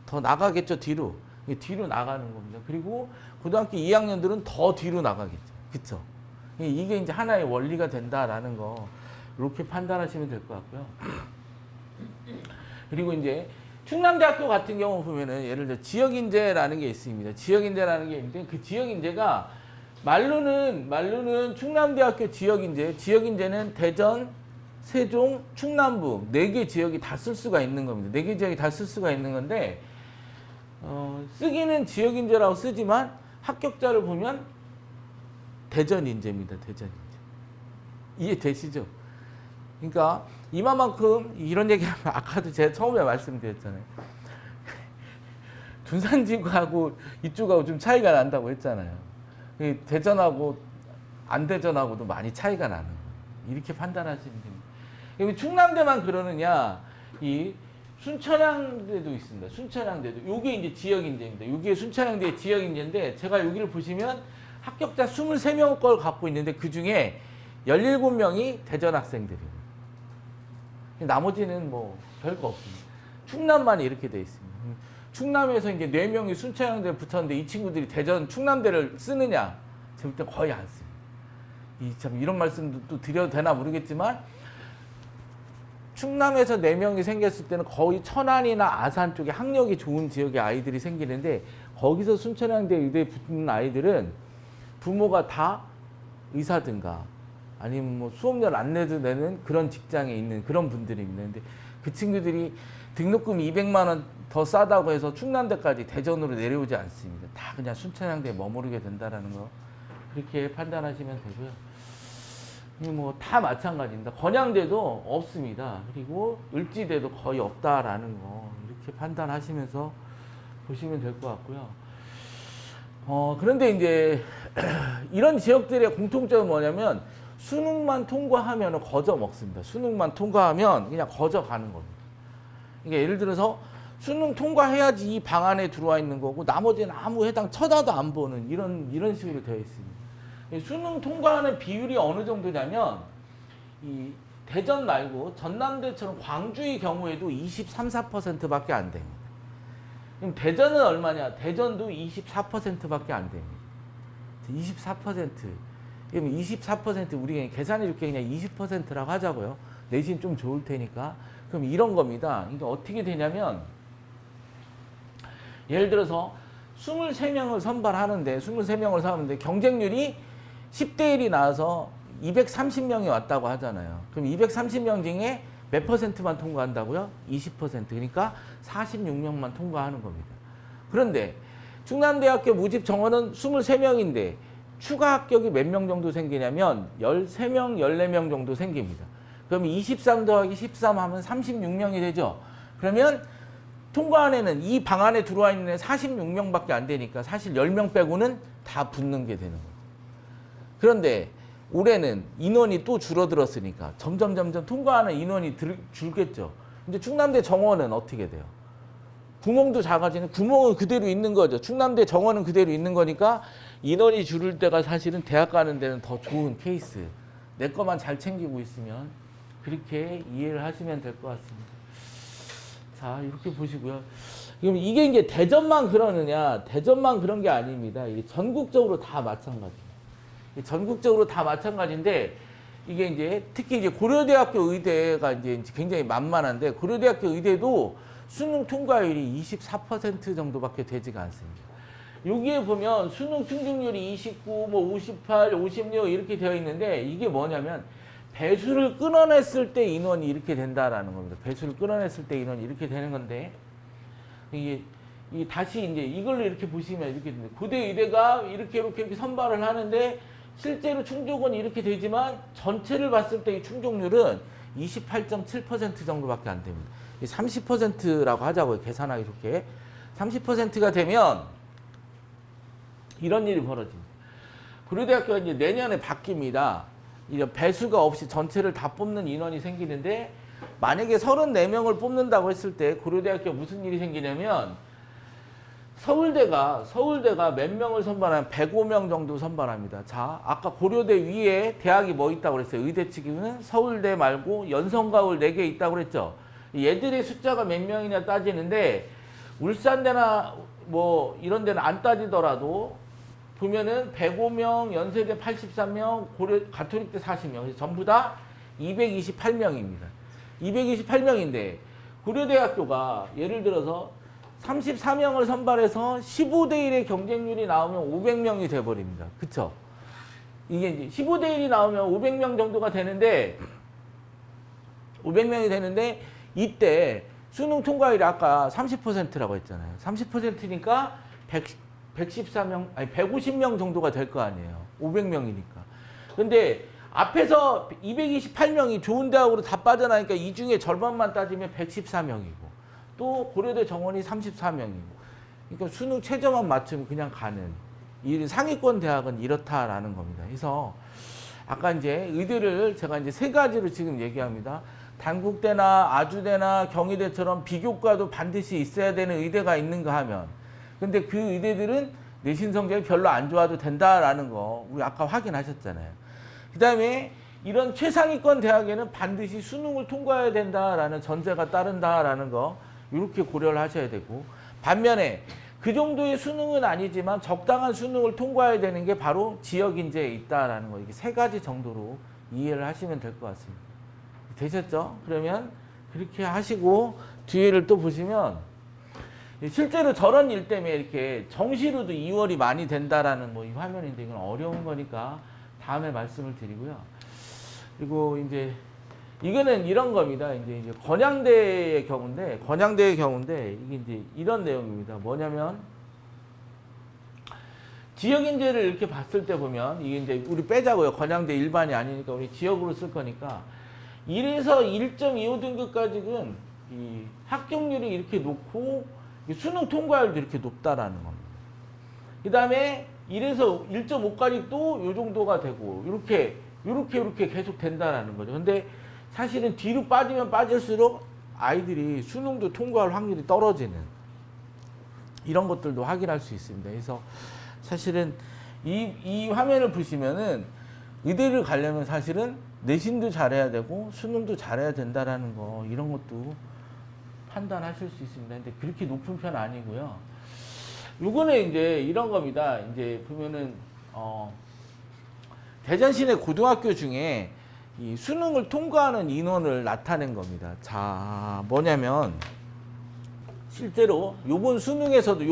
더 나가겠죠? 뒤로 나가는 겁니다. 그리고 고등학교 2학년들은 더 뒤로 나가겠죠. 그쵸? 이게 이제 하나의 원리가 된다라는 거 이렇게 판단하시면 될 것 같고요. 그리고 이제 충남대학교 같은 경우 보면은 예를 들어 지역인재라는 게 있습니다. 지역인재라는 게 있는데 그 지역인재가 말로는 충남대학교 지역인재는 대전, 세종, 충남북 4개 지역이 다 쓸 수가 있는 겁니다. 4개 지역이 다 쓸 수가 있는 건데 쓰기는 지역인재라고 쓰지만 합격자를 보면 대전인재입니다. 대전인재. 이해되시죠? 그러니까 이만큼 이런 얘기하면 아까도 제가 처음에 말씀드렸잖아요. 둔산지구하고 이쪽하고 좀 차이가 난다고 했잖아요. 대전하고 안 대전하고도 많이 차이가 나는 거예요. 이렇게 판단하시면 됩니다. 여기 충남대만 그러느냐? 이 순천향대도 있습니다. 순천향대도. 요게 이제 지역인재입니다. 요게 순천향대 지역인재인데 제가 여기를 보시면 합격자 23명 걸 갖고 있는데 그 중에 17명이 대전 학생들이에요. 나머지는 뭐 별거 없습니다. 충남만 이렇게 돼 있습니다. 충남에서 이제 4명이 순천향대에 붙었는데 이 친구들이 대전 충남대를 쓰느냐? 제가 볼 때 거의 안 씁니다. 참 이런 말씀도 또 드려도 되나 모르겠지만 충남에서 4명이 생겼을 때는 거의 천안이나 아산 쪽에 학력이 좋은 지역의 아이들이 생기는데 거기서 순천향대 의대에 붙는 아이들은 부모가 다 의사든가 아니면 뭐 수업료 안 내도 되는 그런 직장에 있는 그런 분들입니다. 근데 그 친구들이 등록금 200만 원 더 싸다고 해서 충남대까지 대전으로 내려오지 않습니다. 다 그냥 순천향대에 머무르게 된다라는 거 그렇게 판단하시면 되고요. 뭐 다 마찬가지입니다. 건양대도 없습니다. 그리고 을지대도 거의 없다라는 거 이렇게 판단하시면서 보시면 될 것 같고요. 그런데 이제 이런 지역들의 공통점은 뭐냐면 수능만 통과하면 거저 먹습니다. 수능만 통과하면 그냥 거저 가는 겁니다. 그러니까 예를 들어서 수능 통과해야지 이 방 안에 들어와 있는 거고 나머지는 아무 해당 쳐다도 안 보는 이런 식으로 되어 있습니다. 수능 통과하는 비율이 어느 정도냐면 이 대전 말고 전남대처럼 광주의 경우에도 23, 4%밖에 안 됩니다. 그럼 대전은 얼마냐? 대전도 24%밖에 안 됩니다. 24%. 그럼 24% 우리 계산해 줄게 그냥 20%라고 하자고요. 내신 좀 좋을 테니까. 그럼 이런 겁니다. 이게 어떻게 되냐면 예를 들어서 23명을 선발하는데 23명을 선발하는데 경쟁률이 10대 1이 나와서 230명이 왔다고 하잖아요. 그럼 230명 중에 몇 퍼센트만 통과한다고요? 20%. 그러니까 46명만 통과하는 겁니다. 그런데 충남대학교 모집 정원은 23명인데 추가 합격이 몇 명 정도 생기냐면 13명, 14명 정도 생깁니다. 그럼 23 더하기 13 하면 36명이 되죠. 그러면 통과 안에는 이 방 안에 들어와 있는 애 46명밖에 안 되니까 사실 10명 빼고는 다 붙는 게 되는 거예요. 그런데 올해는 인원이 또 줄어들었으니까 점점 통과하는 인원이 줄겠죠. 근데 충남대 정원은 어떻게 돼요? 구멍도 작아지는 구멍은 그대로 있는 거죠. 충남대 정원은 그대로 있는 거니까 인원이 줄을 때가 사실은 대학 가는 데는 더 좋은 케이스. 내 것만 잘 챙기고 있으면 그렇게 이해를 하시면 될 것 같습니다. 자, 이렇게 보시고요. 그럼 이게 이제 대전만 그러느냐? 대전만 그런 게 아닙니다. 이게 전국적으로 다 마찬가지입니다. 전국적으로 다 마찬가지인데 이게 이제 특히 이제 고려대학교 의대가 이제 굉장히 만만한데 고려대학교 의대도 수능 통과율이 24% 정도밖에 되지가 않습니다. 여기에 보면 수능 충족률이 29, 뭐 58, 56 이렇게 되어 있는데 이게 뭐냐면 배수를 끊어냈을 때 인원이 이렇게 된다라는 겁니다. 배수를 끊어냈을 때 인원이 이렇게 되는 건데 이게 다시 이제 이걸로 이렇게 보시면 이렇게 됩니다. 고대 의대가 이렇게 선발을 하는데 실제로 충족은 이렇게 되지만 전체를 봤을 때 이 충족률은 28.7% 정도밖에 안 됩니다. 30%라고 하자고요. 계산하기 좋게. 30%가 되면 이런 일이 벌어집니다. 고려대학교가 이제 내년에 바뀝니다. 이제 배수가 없이 전체를 다 뽑는 인원이 생기는데 만약에 34명을 뽑는다고 했을 때 고려대학교 무슨 일이 생기냐면 서울대가 몇 명을 선발하면 105명 정도 선발합니다. 자, 아까 고려대 위에 대학이 뭐 있다고 그랬어요? 의대 측에는 서울대 말고 연성가울 4개 있다고 그랬죠. 얘들의 숫자가 몇 명이냐 따지는데 울산대나 뭐 이런 데는 안 따지더라도 보면은 105명, 연세대 83명, 고려 가톨릭대 40명. 그래서 전부 다 228명입니다. 228명인데 고려대학교가 예를 들어서 34명을 선발해서 15대 1의 경쟁률이 나오면 500명이 돼버립니다. 그쵸? 이게 이제 15대 1이 나오면 500명 정도가 되는데 500명이 되는데 이때 수능 통과율이 아까 30%라고 했잖아요. 30%니까 114명, 아니 150명 정도가 될 거 아니에요. 500명이니까. 근데 앞에서 228명이 좋은 대학으로 다 빠져나니까 이 중에 절반만 따지면 114명이고 또 고려대 정원이 34명이고 그러니까 수능 최저만 맞추면 그냥 가는 이 상위권 대학은 이렇다라는 겁니다. 그래서 아까 이제 의대를 제가 이제 세 가지로 지금 얘기합니다. 단국대나 아주대나 경희대처럼 비교과도 반드시 있어야 되는 의대가 있는가 하면 근데 그 의대들은 내신 성적이 별로 안 좋아도 된다라는 거 우리 아까 확인하셨잖아요. 그 다음에 이런 최상위권 대학에는 반드시 수능을 통과해야 된다라는 전제가 따른다라는 거 이렇게 고려를 하셔야 되고 반면에 그 정도의 수능은 아니지만 적당한 수능을 통과해야 되는 게 바로 지역인재에 있다라는 거 이게 세 가지 정도로 이해를 하시면 될 것 같습니다. 되셨죠? 그러면 그렇게 하시고 뒤에를 또 보시면 실제로 저런 일 때문에 이렇게 정시로도 2월이 많이 된다라는 뭐 이 화면인데 이건 어려운 거니까 다음에 말씀을 드리고요. 그리고 이제 이거는 이런 겁니다. 이제 건양대의 경우인데 이게 이제 이런 내용입니다. 뭐냐면 지역 인재를 이렇게 봤을 때 보면 이게 이제 우리 빼자고요. 건양대 일반이 아니니까 우리 지역으로 쓸 거니까 1에서 1.25등급까지는 이 합격률이 이렇게 높고 수능 통과율도 이렇게 높다라는 겁니다. 그 다음에 1에서 1.5까지 또 요 정도가 되고 이렇게 계속 된다라는 거죠. 근데 사실은 뒤로 빠지면 빠질수록 아이들이 수능도 통과할 확률이 떨어지는 이런 것들도 확인할 수 있습니다. 그래서 사실은 이 화면을 보시면은 의대를 가려면 사실은 내신도 잘해야 되고 수능도 잘해야 된다라는 거 이런 것도 판단하실 수 있습니다. 근데 그렇게 높은 편 아니고요. 요거는 이제 이런 겁니다. 이제 보면은 대전 시내 고등학교 중에 이 수능을 통과하는 인원을 나타낸 겁니다. 자, 뭐냐면 실제로 요번 수능에서도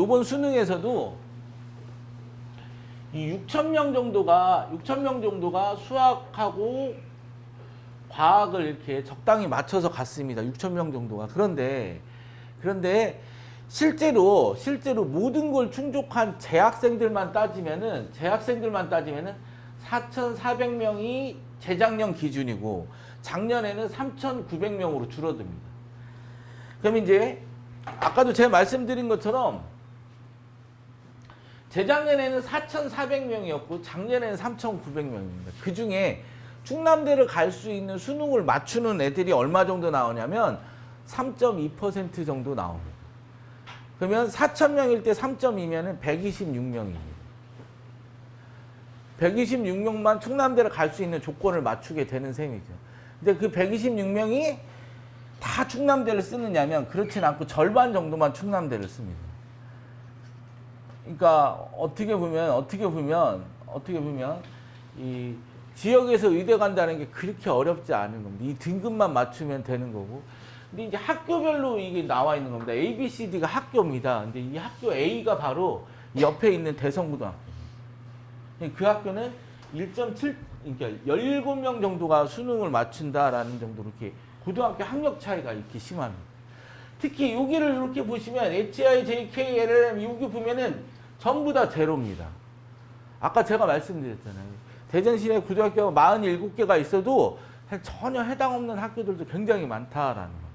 이 6,000명 정도가 수학하고 과학을 이렇게 적당히 맞춰서 갔습니다. 6,000명 정도가. 그런데 실제로 모든 걸 충족한 재학생들만 따지면은 4,400명이 재작년 기준이고 작년에는 3,900명으로 줄어듭니다. 그럼 이제 아까도 제가 말씀드린 것처럼 재작년에는 4,400명이었고 작년에는 3,900명입니다. 그 중에 충남대를 갈 수 있는 수능을 맞추는 애들이 얼마 정도 나오냐면 3.2% 정도 나옵니다. 그러면 4,000명일 때 3.2면은 126명입니다. 126명만 충남대를 갈 수 있는 조건을 맞추게 되는 셈이죠. 근데 그 126명이 다 충남대를 쓰느냐면 그렇진 않고 절반 정도만 충남대를 씁니다. 그러니까 어떻게 보면 이 지역에서 의대 간다는 게 그렇게 어렵지 않은 겁니다. 이 등급만 맞추면 되는 거고. 근데 이제 학교별로 이게 나와 있는 겁니다. A, B, C, D가 학교입니다. 근데 이 학교 A가 바로 옆에 있는 대성고등학교. 그 학교는 1.7, 그러니까 17명 정도가 수능을 맞춘다라는 정도로 이렇게 고등학교 학력 차이가 이렇게 심합니다. 특히 여기를 이렇게 보시면 HI, JK, LLM 여기 보면은 전부 다 제로입니다. 아까 제가 말씀드렸잖아요. 대전 시내 고등학교가 47개가 있어도 전혀 해당 없는 학교들도 굉장히 많다라는 겁니다.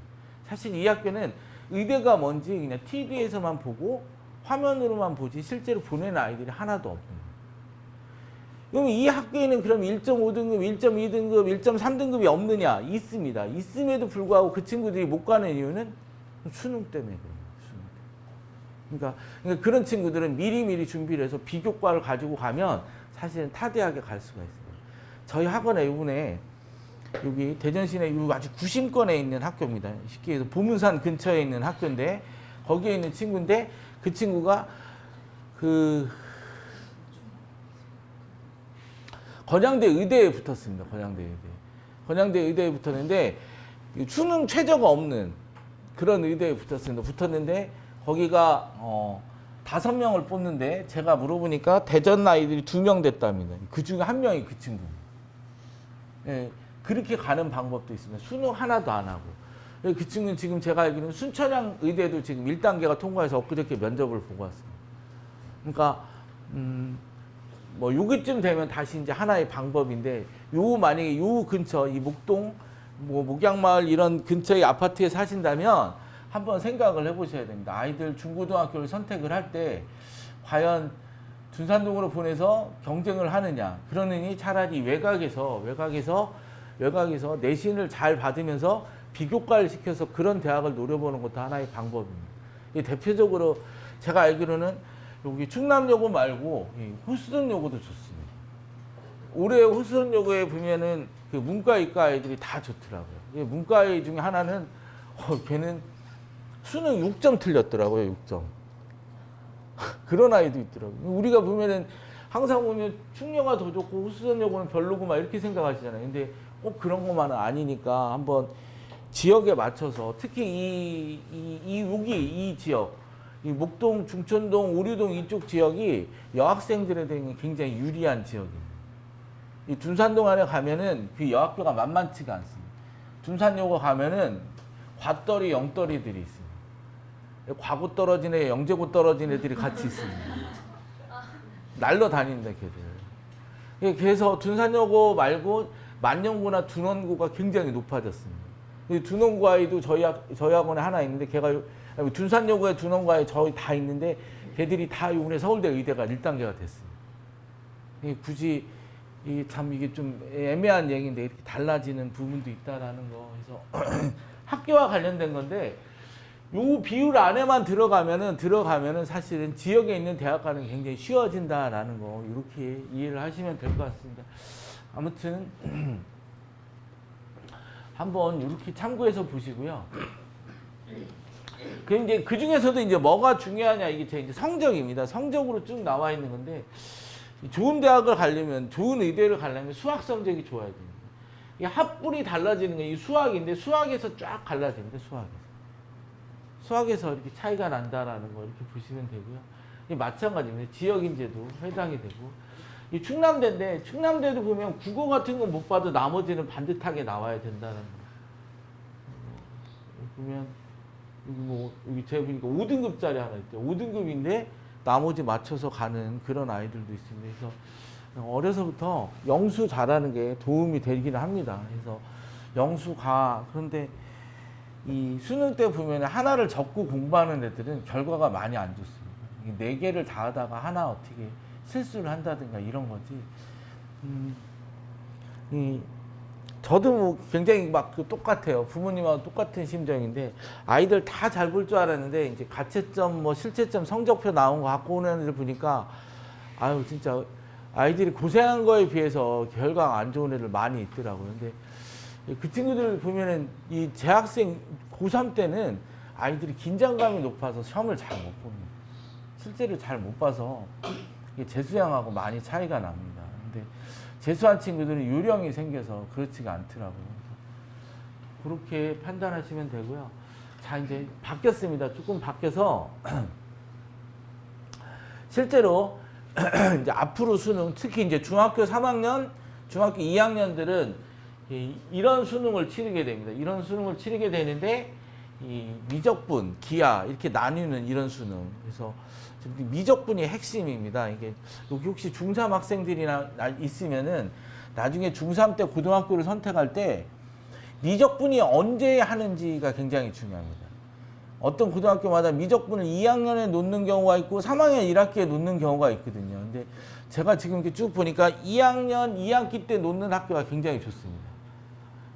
사실 이 학교는 의대가 뭔지 그냥 TV에서만 보고 화면으로만 보지 실제로 보내는 아이들이 하나도 없습니다. 그럼 이 학교에는 그럼 1.5등급, 1.2등급, 1.3등급이 없느냐? 있습니다. 있음에도 불구하고 그 친구들이 못 가는 이유는 수능 때문에 그래요. 그러니까 그런 친구들은 미리미리 준비를 해서 비교과를 가지고 가면 사실은 타대학에 갈 수가 있어요. 저희 학원에 이번에 여기 대전 시내 아주 구심권에 있는 학교입니다. 쉽게 해서 보문산 근처에 있는 학교인데 거기에 있는 친구인데 그 친구가 건양대 의대에 붙었습니다. 건양대 의대에 붙었는데 수능 최저가 없는 그런 의대에 붙었는데 거기가 5명을 뽑는데 제가 물어보니까 대전 아이들이 2명 됐답니다. 그 중에 1명이 그 친구입니다. 예, 그렇게 가는 방법도 있습니다. 수능 하나도 안 하고. 그 친구는 지금 제가 알기로는 순천향 의대도 지금 1단계가 통과해서 엊그저께 면접을 보고 왔습니다. 그러니까 뭐 여기쯤 되면 다시 이제 하나의 방법인데 요 만약에 요 근처 이 목동 뭐 목양마을 이런 근처의 아파트에 사신다면 한번 생각을 해보셔야 됩니다. 아이들 중고등학교를 선택을 할 때 과연 둔산동으로 보내서 경쟁을 하느냐 그러느니 차라리 외곽에서 내신을 잘 받으면서 비교과를 시켜서 그런 대학을 노려보는 것도 하나의 방법입니다. 대표적으로 제가 알기로는 여기 충남여고 말고 호수동여고도 좋습니다. 올해 호수동여고에 보면은 그 문과이과 아이들이 다 좋더라고요. 문과의 중에 하나는 걔는 수능 6점 틀렸더라고요. 6점. 그런 아이도 있더라고요. 우리가 보면은 항상 보면 충여가 더 좋고 호수동여고는 별로고 막 이렇게 생각하시잖아요. 근데 꼭 그런 것만은 아니니까 한번 지역에 맞춰서 특히 이 지역 이 목동, 중천동, 오류동 이쪽 지역이 여학생들에 대해 굉장히 유리한 지역입니다. 이 둔산동 안에 가면은 그 여학교가 만만치가 않습니다. 둔산여고 가면은 과떨이, 영떨이들이 있습니다. 과고 떨어진 애, 영재고 떨어진 애들이 같이 있습니다. 날로 다닙니다, 걔들. 그래서 둔산여고 말고 만영구나 둔원구가 굉장히 높아졌습니다. 둔원구 아이도 저희 학원에 하나 있는데 걔가 둔산여고에 둔원구에 저희 다 있는데 걔들이 다 이번에 서울대 의대가 1단계가 됐습니다. 굳이 이게 좀 애매한 얘기인데 이렇게 달라지는 부분도 있다라는 거. 그래서 학교와 관련된 건데 요 비율 안에만 들어가면은 사실은 지역에 있는 대학 가는 게 굉장히 쉬워진다라는 거 이렇게 이해를 하시면 될 것 같습니다. 아무튼 한번 이렇게 참고해서 보시고요. 그 중에서도 이제 뭐가 중요하냐 이게 제 이제 성적입니다. 성적으로 쭉 나와 있는 건데 좋은 대학을 가려면 좋은 의대를 가려면 수학 성적이 좋아야 됩니다. 이 합불이 달라지는 게 이 수학인데 수학에서 쫙 갈라집니다. 수학에서 이렇게 차이가 난다라는 거 이렇게 보시면 되고요. 이 마찬가지입니다. 지역 인재도 해당이 되고 이 충남대인데 충남대도 보면 국어 같은 건 못 봐도 나머지는 반듯하게 나와야 된다는 거. 보면 여기 제가 보니까 5등급짜리 하나 있대요. 5등급인데 나머지 맞춰서 가는 그런 아이들도 있습니다. 그래서 어려서부터 영수 잘하는 게 도움이 되기는 합니다. 그래서 영수 가. 그런데 이 수능 때 보면 하나를 적고 공부하는 애들은 결과가 많이 안 좋습니다. 4개를 다 하다가 하나 어떻게 실수를 한다든가 이런 거지. 저도 뭐 굉장히 막 똑같아요. 부모님하고 똑같은 심정인데 아이들 다 잘 볼 줄 알았는데 이제 가채점 뭐 실채점 성적표 나온 거 갖고 오는 애들 보니까 아유 진짜 아이들이 고생한 거에 비해서 결과가 안 좋은 애들 많이 있더라고요. 근데 그 친구들 보면은 이 재학생 고3 때는 아이들이 긴장감이 높아서 시험을 잘 못 봅니다. 실제로 잘 못 봐서 재수양하고 많이 차이가 납니다. 근데 재수한 친구들은 요령이 생겨서 그렇지가 않더라고요. 그렇게 판단하시면 되고요. 자, 이제 바뀌었습니다. 조금 바뀌어서 실제로 이제 앞으로 수능, 특히 이제 중학교 3학년, 중학교 2학년들은 이런 수능을 치르게 됩니다. 이런 수능을 치르게 되는데 이 미적분, 기하 이렇게 나뉘는 이런 수능. 그래서 미적분이 핵심입니다. 이게 여기 혹시 중3 학생들이나 있으면은 나중에 중3 때 고등학교를 선택할 때 미적분이 언제 하는지가 굉장히 중요합니다. 어떤 고등학교마다 미적분을 2학년에 놓는 경우가 있고 3학년 1학기에 놓는 경우가 있거든요. 근데 제가 지금 이렇게 쭉 보니까 2학년 2학기 때 놓는 학교가 굉장히 좋습니다.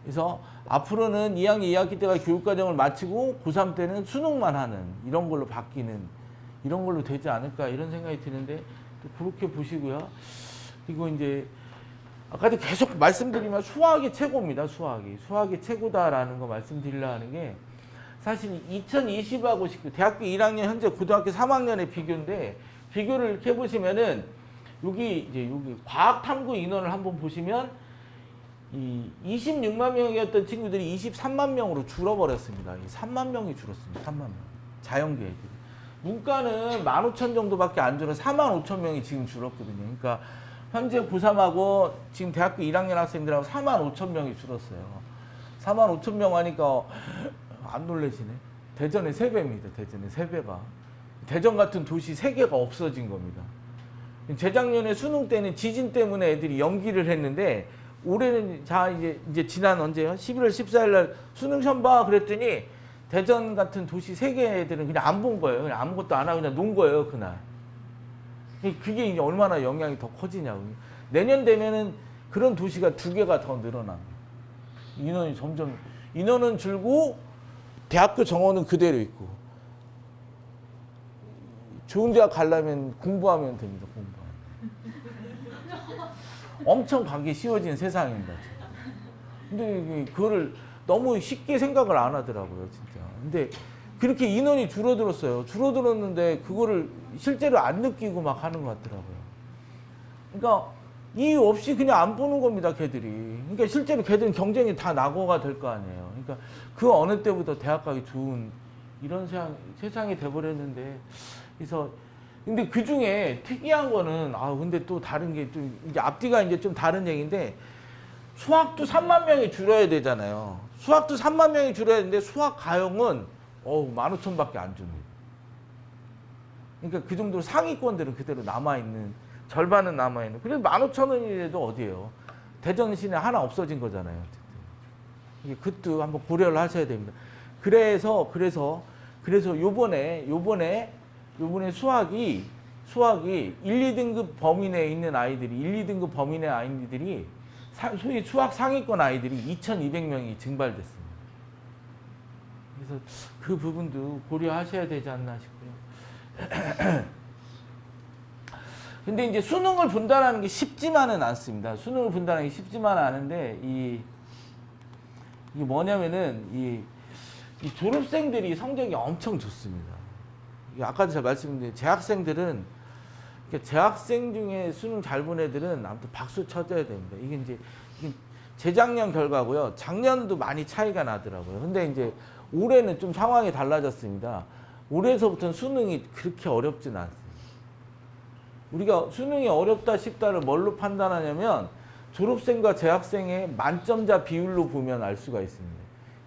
그래서 앞으로는 2학년 2학기 때가 교육과정을 마치고 고3 때는 수능만 하는 이런 걸로 바뀌는 이런 걸로 되지 않을까 이런 생각이 드는데 그렇게 보시고요. 그리고 이제 아까도 계속 말씀드리면 수학이 최고입니다. 수학이 최고다라는 거 말씀드리려는 게 사실 2020하고 19 대학교 1학년 현재 고등학교 3학년의 비교인데 비교를 이렇게 해보시면은 여기 과학 탐구 인원을 한번 보시면 이 26만 명이었던 친구들이 23만 명으로 줄어버렸습니다. 3만 명이 줄었습니다. 3만 명. 자연계획이. 문과는 15,000 정도밖에 안 줄어 45,000명이 지금 줄었거든요. 그러니까 현재 고3하고 지금 대학교 1학년 학생들하고 45,000명이 줄었어요. 45,000명 하니까 안 놀라시네. 대전의 3배입니다. 대전의 3배가. 대전 같은 도시 3개가 없어진 겁니다. 재작년에 수능 때는 지진 때문에 애들이 연기를 했는데 올해는 자 이제 지난 언제요? 11월 14일 날 수능 시험 봐 그랬더니 대전 같은 도시 3개 애들은 그냥 안 본 거예요. 그냥 아무것도 안 하고 그냥 논 거예요, 그날. 그게 이제 얼마나 영향이 더 커지냐고. 내년 되면은 그런 도시가 2개가 더 늘어나. 인원이 점점 인원은 줄고 대학교 정원은 그대로 있고. 좋은 대학 가려면 공부하면 됩니다. 공부하면. 엄청 가기 쉬워진 세상입니다. 지금. 근데 그거를 너무 쉽게 생각을 안 하더라고요, 진짜. 근데 그렇게 인원이 줄어들었어요. 줄어들었는데 그거를 실제로 안 느끼고 막 하는 것 같더라고요. 그러니까 이유 없이 그냥 안 보는 겁니다, 걔들이. 그러니까 실제로 걔들은 경쟁이 다 낙오가 될 거 아니에요. 그러니까 그 어느 때부터 대학 가기 좋은 이런 세상이 돼버렸는데, 그래서 근데 그 중에 특이한 거는 근데 또 다른 게 좀 이제 앞뒤가 이제 좀 다른 얘기인데 수학도 3만 명이 줄어야 되잖아요. 수학도 3만 명이 줄어야 되는데 수학 가형은 15,000밖에 안 줍니다. 그러니까 그 정도로 상위권들은 그대로 남아있는, 절반은 남아있는. 그래도 15,000원이라도 어디예요? 대전 시내 하나 없어진 거잖아요. 이게 그것도 한번 고려를 하셔야 됩니다. 그래서 요번에 수학이 1, 2등급 범위 내에 있는 아이들이 1, 2등급 범위 내 아이들이 소위 수학 상위권 아이들이 2,200명이 증발됐습니다. 그래서 그 부분도 고려하셔야 되지 않나 싶고요. 근데 이제 수능을 본다는 게 쉽지만은 않습니다. 수능을 본다는 게 쉽지만은 않은데 이게 뭐냐면은 이 졸업생들이 성적이 엄청 좋습니다. 아까도 제가 말씀드린 재학생들은, 그러니까 재학생 중에 수능 잘 본 애들은 아무튼 박수 쳐줘야 됩니다. 이게 재작년 결과고요. 작년도 많이 차이가 나더라고요. 근데 이제 올해는 좀 상황이 달라졌습니다. 올해서부터는 수능이 그렇게 어렵진 않습니다. 우리가 수능이 어렵다 쉽다를 뭘로 판단하냐면 졸업생과 재학생의 만점자 비율로 보면 알 수가 있습니다.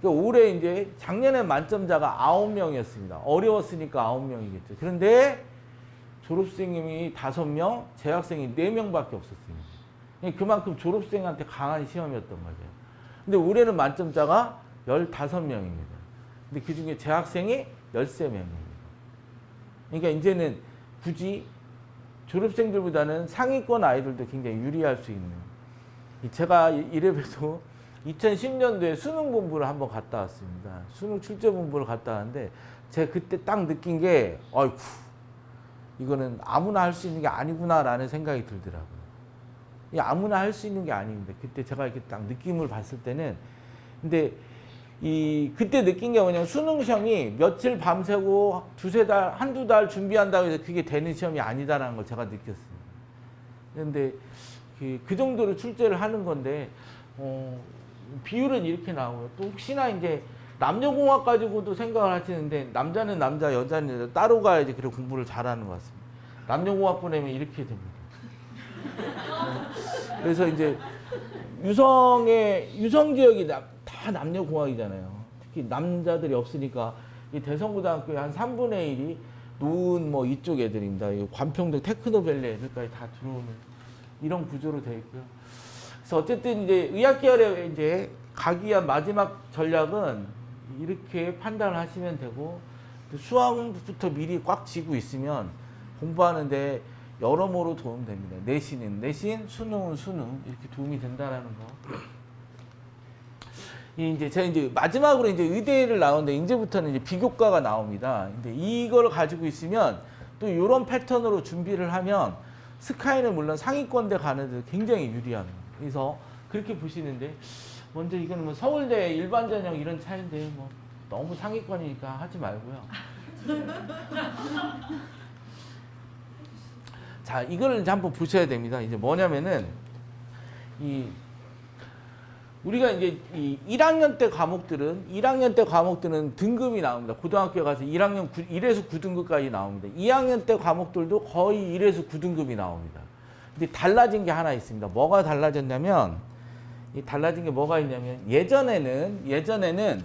그러니까 올해 이제 작년에 만점자가 9명이었습니다. 어려웠으니까 9명이겠죠. 그런데 졸업생이 5명, 재학생이 4명밖에 없었습니다. 그만큼 졸업생한테 강한 시험이었던 거죠. 근데 올해는 만점자가 15명입니다. 근데 그 중에 재학생이 13명입니다. 그러니까 이제는 굳이 졸업생들보다는 상위권 아이들도 굉장히 유리할 수 있는. 제가 이래봬도 2010년도에 수능본부를 한번 갔다 왔습니다. 수능 출제본부를 갔다 왔는데 제가 그때 딱 느낀 게 아이쿠 이거는 아무나 할 수 있는 게 아니구나라는 생각이 들더라고요. 이 아무나 할 수 있는 게 아닙니다. 그때 제가 이렇게 딱 느낌을 봤을 때는, 근데 그때 느낀 게 뭐냐면 수능 시험이 며칠 밤새고 한두 달 준비한다고 해서 그게 되는 시험이 아니다라는 걸 제가 느꼈습니다. 그런데 그 정도로 출제를 하는 건데 비율은 이렇게 나오고요. 또 혹시나 이제 남녀공학 가지고도 생각을 하시는데 남자는 남자, 여자는 여자 따로 가야지 그래 공부를 잘하는 것 같습니다. 남녀공학 보내면 이렇게 됩니다. 그래서 이제 유성 지역이 다 남녀공학이잖아요. 특히 남자들이 없으니까 이 대성고등학교의 한 3분의 1이 노은 뭐 이쪽 애들입니다. 이 관평동 테크노밸리 애들까지 다 들어오는 이런 구조로 되어 있고요. 그래서 어쨌든 이제 의학 계열에 이제 가기 위한 마지막 전략은 이렇게 판단을 하시면 되고, 수학부터 미리 꽉 쥐고 있으면 공부하는데 여러모로 도움됩니다. 내신은 내신, 수능은 수능 이렇게 도움이 된다라는 거. 이제 제가 이제 마지막으로 이제 의대를 나오는데 이제부터는 이제 비교과가 나옵니다. 근데 이걸 가지고 있으면 또 이런 패턴으로 준비를 하면 스카이는 물론 상위권대 가는 데 굉장히 유리합니다. 그래서 그렇게 보시는데 먼저 이거는 뭐 서울대 일반 전형 이런 차인데 뭐 너무 상위권이니까 하지 말고요. 자, 이거를 이제 한번 보셔야 됩니다. 이제 뭐냐면은 우리가 이제 이 1학년 때 과목들은 등급이 나옵니다. 고등학교 가서 1에서 9등급까지 나옵니다. 2학년 때 과목들도 거의 1에서 9등급이 나옵니다. 근데 달라진 게 하나 있습니다. 뭐가 달라졌냐면, 달라진 게 뭐가 있냐면, 예전에는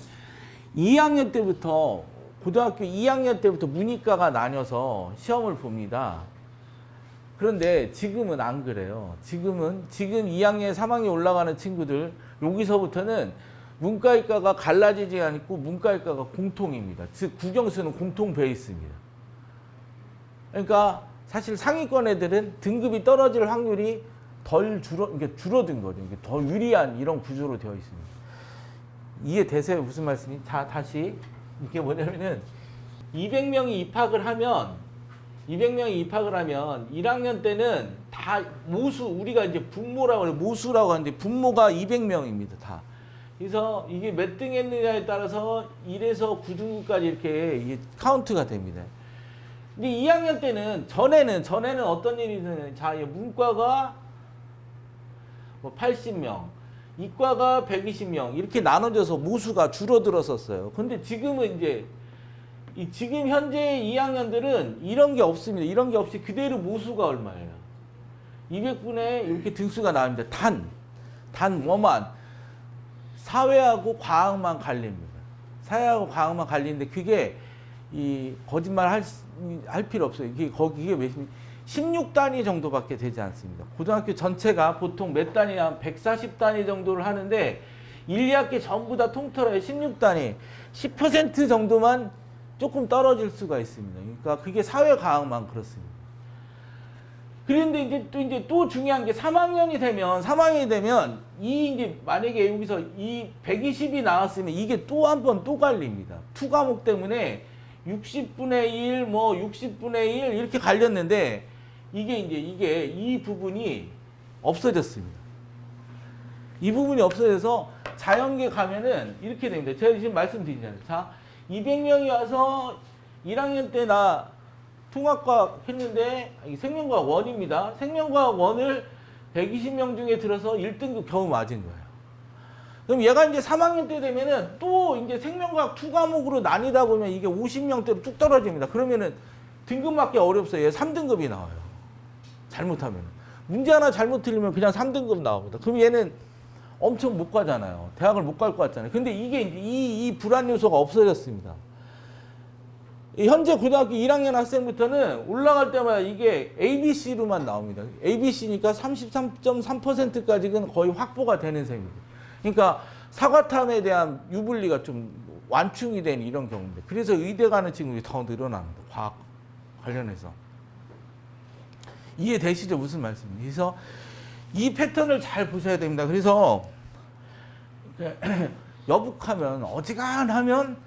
2학년 때부터, 고등학교 2학년 때부터 문이과가 나뉘어서 시험을 봅니다. 그런데 지금은 안 그래요. 지금 2학년, 3학년 올라가는 친구들 여기서부터는 문과이과가 갈라지지 않고 문과이과가 공통입니다. 즉 국영수는 공통 베이스입니다. 그러니까 사실 상위권 애들은 등급이 떨어질 확률이 그러니까 줄어든 거죠. 더 유리한 이런 구조로 되어 있습니다. 이해되세요? 무슨 말씀이? 자, 다시 이게 뭐냐면은 200명이 입학을 하면 1학년 때는 다 모수, 우리가 이제 분모라고 해요. 모수라고 하는데 분모가 200명입니다. 다. 그래서 이게 몇 등 했느냐에 따라서 1에서 9등급까지 이렇게 이게 카운트가 됩니다. 근데 2학년 때는 전에는 어떤 일이 있냐면, 자, 문과가 뭐 80명, 이과가 120명 이렇게 나눠져서 모수가 줄어들었었어요. 근데 지금은 이제 지금 현재 2학년들은 이런 게 없습니다. 이런 게 없이 그대로 모수가 얼마예요? 200분의 이렇게 등수가 나옵니다. 단 뭐만 사회하고 과학만 갈립니다. 사회하고 과학만 갈리는데 그게 이 거짓말 할 필요 없어요. 이게 몇십 16단위 정도밖에 되지 않습니다. 고등학교 전체가 보통 몇 단위, 한 140단위 정도를 하는데 1, 2학기 전부 다 통틀어야 16단위, 10% 정도만 조금 떨어질 수가 있습니다. 그러니까 그게 사회과학만 그렇습니다. 그런데 또 중요한 게 3학년이 되면 이제 만약에 여기서 이 120이 나왔으면 이게 또 한 번 또 갈립니다. 투 과목 때문에 60분의 1, 뭐 60분의 1 이렇게 갈렸는데 이게 이 부분이 없어졌습니다. 이 부분이 없어져서 자연계 가면은 이렇게 됩니다. 제가 지금 말씀드리잖아요. 자, 200명이 와서 1학년 때 나 통합과학 했는데 생명과학 1입니다. 생명과학 1을 120명 중에 들어서 1등급 겨우 맞은 거예요. 그럼 얘가 이제 3학년 때 되면은 또 이제 생명과학 2과목으로 나뉘다 보면 이게 50명대로 뚝 떨어집니다. 그러면은 등급 맞기 어렵어요. 얘 3등급이 나와요. 잘못하면. 문제 하나 잘못 틀리면 그냥 3등급 나옵니다. 그럼 얘는 엄청 못 가잖아요. 대학을 못 갈 것 같잖아요. 근데 이게 이제 이 불안 요소가 없어졌습니다. 현재 고등학교 1학년 학생부터는 올라갈 때마다 이게 ABC로만 나옵니다. ABC니까 33.3%까지는 거의 확보가 되는 셈입니다. 그러니까 사과탐에 대한 유불리가 좀 완충이 된 이런 경우인데, 그래서 의대 가는 친구들이 더 늘어납니다. 과학 관련해서. 이해되시죠? 무슨 말씀인지. 그래서 이 패턴을 잘 보셔야 됩니다. 그래서 여북하면 어지간하면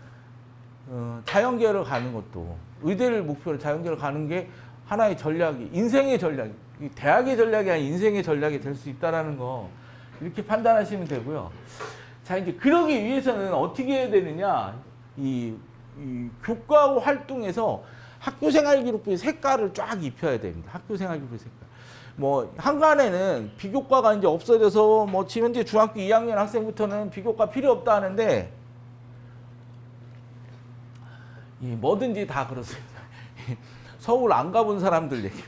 자연계를 가는 것도, 의대를 목표로 자연계를 가는 게 하나의 전략이, 인생의 전략, 대학의 전략이 아니라 인생의 전략이 될 수 있다는 거 이렇게 판단하시면 되고요. 자, 이제 그러기 위해서는 어떻게 해야 되느냐, 이 교과 활동에서 학교생활기록부의 색깔을 쫙 입혀야 됩니다. 학교생활기록부의 색깔. 뭐 한간에는 비교과가 이제 없어져서 뭐 지금 현재 중학교 2학년 학생부터는 비교과 필요 없다 하는데, 뭐든지 다 그렇습니다. 서울 안 가본 사람들 얘기입니다.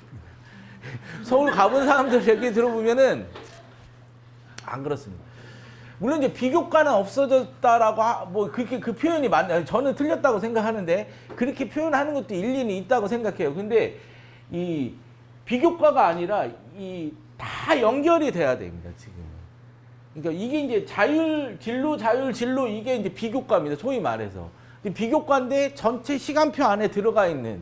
서울 가본 사람들 얘기 들어보면은 안 그렇습니다. 물론 이제 비교과는 없어졌다라고 뭐 그렇게 그 표현이 맞나요? 저는 틀렸다고 생각하는데 그렇게 표현하는 것도 일리는 있다고 생각해요. 근데 이 비교과가 아니라 다 연결이 돼야 됩니다, 지금. 그러니까 이게 이제 자율 진로 이게 이제 비교과입니다. 소위 말해서. 비교과인데 전체 시간표 안에 들어가 있는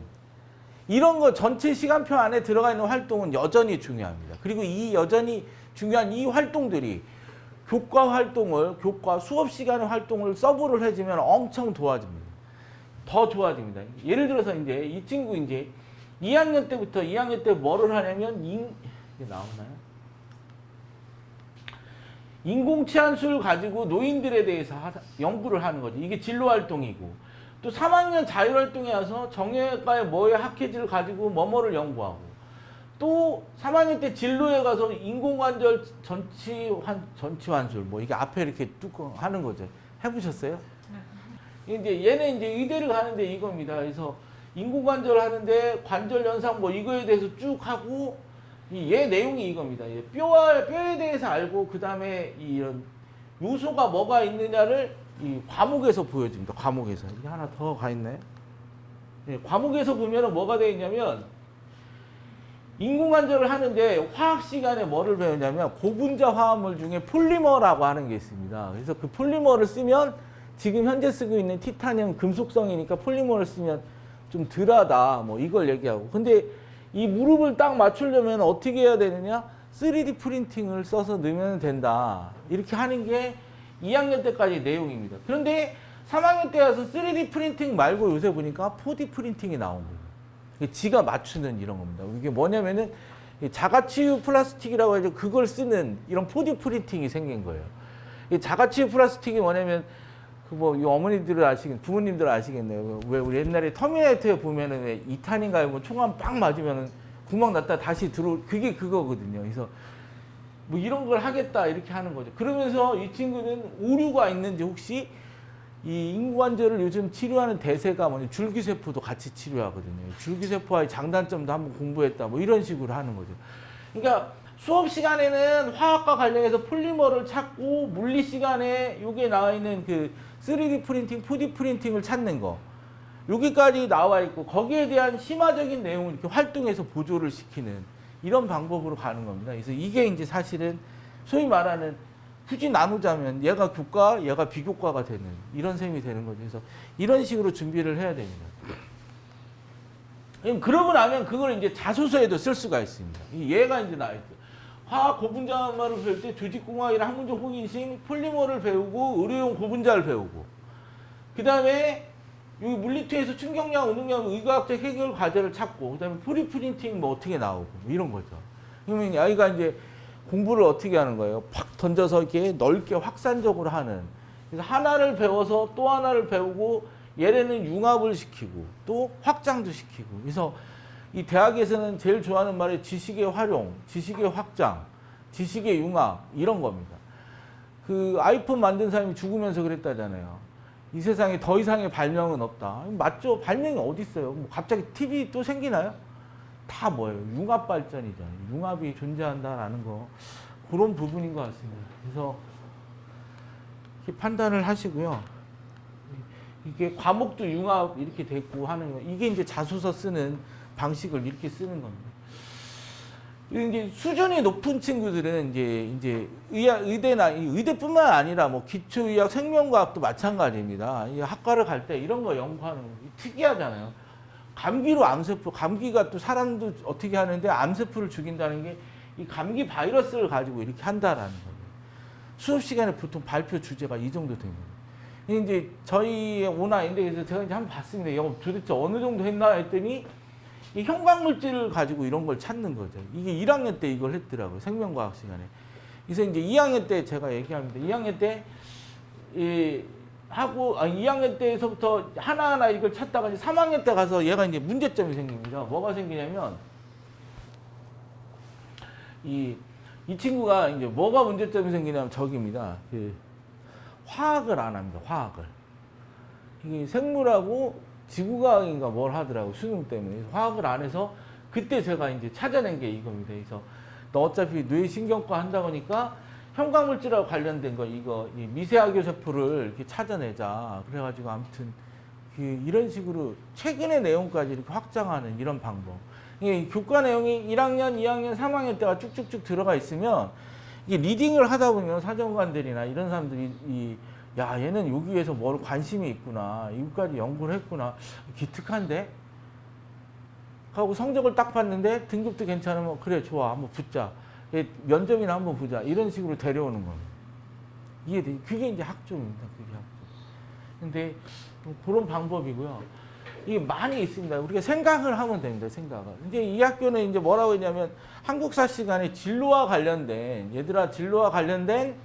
이런 거, 전체 시간표 안에 들어가 있는 활동은 여전히 중요합니다. 그리고 이 여전히 중요한 이 활동들이 교과 수업 시간의 활동을 서브를 해주면 엄청 도와집니다. 더 좋아집니다. 예를 들어서 이제 이 친구 이제 2학년 때 뭐를 하냐면 이게 나오나요? 인공치환수를 가지고 노인들에 대해서 연구를 하는 거죠. 이게 진로 활동이고, 또 3학년 자율활동에 와서 정형외과의 뭐의 학회지를 가지고 뭐뭐를 연구하고, 또 3학년 때 진로에 가서 인공관절 전치환술 뭐 이게 앞에 이렇게 뚜껑 하는 거죠. 해보셨어요? 이제 얘는 이제 의대를 가는데 이겁니다. 그래서 인공관절 하는데 관절 연상 뭐 이거에 대해서 쭉 하고, 얘 내용이 이겁니다. 뼈에 대해서 알고 그 다음에 이런 요소가 뭐가 있느냐를 이 과목에서 보여줍니다. 과목에서. 이게 하나 더 가 있나요? 과목에서 보면은 뭐가 되어 있냐면 인공관절을 하는데 화학 시간에 뭐를 배우냐면 고분자 화합물 중에 폴리머라고 하는 게 있습니다. 그래서 그 폴리머를 쓰면 지금 현재 쓰고 있는 티타늄 금속성이니까 폴리머를 쓰면 좀 덜하다 뭐 이걸 얘기하고, 근데 이 무릎을 딱 맞추려면 어떻게 해야 되느냐, 3D 프린팅을 써서 넣으면 된다 이렇게 하는 게 2학년 때까지 내용입니다. 그런데 3학년 때 와서 3D 프린팅 말고 요새 보니까 4D 프린팅이 나온 거예요. 지가 맞추는 이런 겁니다. 이게 뭐냐면은 자가치유 플라스틱이라고 해서 그걸 쓰는 이런 4D 프린팅이 생긴 거예요. 이 자가치유 플라스틱이 뭐냐면 그 뭐 어머니들 부모님들 아시겠네요. 왜 우리 옛날에 터미네이터에 보면은 왜 2탄인가요? 뭐 총알 빵 맞으면은 구멍 났다 다시 그게 그거거든요. 그래서 뭐 이런 걸 하겠다 이렇게 하는 거죠. 그러면서 이 친구는 오류가 있는지 혹시 이 인공관절을 요즘 치료하는 대세가 뭐냐, 줄기세포도 같이 치료하거든요. 줄기세포와의 장단점도 한번 공부했다 뭐 이런 식으로 하는 거죠. 그러니까 수업 시간에는 화학과 관련해서 폴리머를 찾고, 물리 시간에 여기에 나와 있는 그 3D 프린팅, 4D 프린팅을 찾는 거 여기까지 나와 있고, 거기에 대한 심화적인 내용을 이렇게 활동해서 보조를 시키는 이런 방법으로 가는 겁니다. 그래서 이게 이제 사실은 소위 말하는, 굳이 나누자면 얘가 교과, 얘가 비교과가 되는 이런 셈이 되는 거죠. 그래서 이런 식으로 준비를 해야 됩니다. 그러고 나면 그걸 이제 자소서에도 쓸 수가 있습니다. 얘가 이제 나와 있죠. 화학 고분자를 배울 때 조직공학이랑 학문적 호기심, 폴리머를 배우고, 의료용 고분자를 배우고, 그 다음에 여기 물리투에서 충격량, 운동량, 의과학적 해결 과제를 찾고, 그 다음에 4D 프린팅 뭐 어떻게 나오고, 뭐 이런 거죠. 그러면 아이가 이제 공부를 어떻게 하는 거예요? 팍 던져서 이렇게 넓게 확산적으로 하는. 그래서 하나를 배워서 또 하나를 배우고, 얘네는 융합을 시키고, 또 확장도 시키고. 그래서 이 대학에서는 제일 좋아하는 말이 지식의 활용, 지식의 확장, 지식의 융합 이런 겁니다. 그 아이폰 만든 사람이 죽으면서 그랬다잖아요. 이 세상에 더 이상의 발명은 없다. 맞죠? 발명이 어디 있어요? 뭐 갑자기 TV 또 생기나요? 다 뭐예요? 융합 발전이죠. 융합이 존재한다라는 거, 그런 부분인 것 같습니다. 그래서 이렇게 판단을 하시고요. 이게 과목도 융합 이렇게 됐고 하는 거, 이게 이제 자소서 쓰는 방식을 이렇게 쓰는 겁니다. 이제 수준이 높은 친구들은 이제 의대나 의대뿐만 아니라 뭐 기초의학, 생명과학도 마찬가지입니다. 이 학과를 갈 때 이런 거 연구하는 거 특이하잖아요. 감기로 암세포, 감기가 또 사람도 어떻게 하는데 암세포를 죽인다는 게 이 감기 바이러스를 가지고 이렇게 한다라는 거예요. 수업 시간에 보통 발표 주제가 이 정도 됩니다. 이제 저희 오나인데에서 제가 이제 한번 봤습니다. 이거 도대체 어느 정도 했나 했더니 이 형광물질을 가지고 이런 걸 찾는 거죠. 이게 1학년 때 이걸 했더라고요. 생명과학 시간에. 그래서 이제 2학년 때 제가 얘기합니다. 2학년 때 하고 2학년 때에서부터 하나하나 이걸 찾다가 이제 3학년 때 가서 얘가 이제 문제점이 생깁니다. 뭐가 생기냐면 이 친구가 이제 뭐가 문제점이 생기냐면 저기입니다. 화학을 안 합니다. 화학을. 이게 생물하고 지구과학인가 뭘 하더라고, 수능 때문에. 화학을 안 해서 그때 제가 이제 찾아낸 게 이겁니다. 그래서 너 어차피 뇌신경과 한다 보니까 형광물질하고 관련된 거, 이거 이 미세하교 세포를 이렇게 찾아내자. 그래가지고 아무튼 이런 식으로 최근의 내용까지 이렇게 확장하는 이런 방법. 이게 교과 내용이 1학년, 2학년, 3학년 때가 쭉쭉쭉 들어가 있으면 이게 리딩을 하다 보면 사정관들이나 이런 사람들이 야, 얘는 여기에서 뭘 관심이 있구나, 이것까지 연구를 했구나, 기특한데? 하고 성적을 딱 봤는데 등급도 괜찮으면 그래 좋아, 한번 붙자, 면접이나 한번 보자, 이런 식으로 데려오는 겁니다. 이해돼? 그게 이제 학종입니다. 그게 학종. 근데 그런 방법이고요. 이게 많이 있습니다. 우리가 생각을 하면 됩니다. 생각을. 이제 이 학교는 이제 뭐라고 했냐면 한국사 시간에 진로와 관련된, 얘들아 진로와 관련된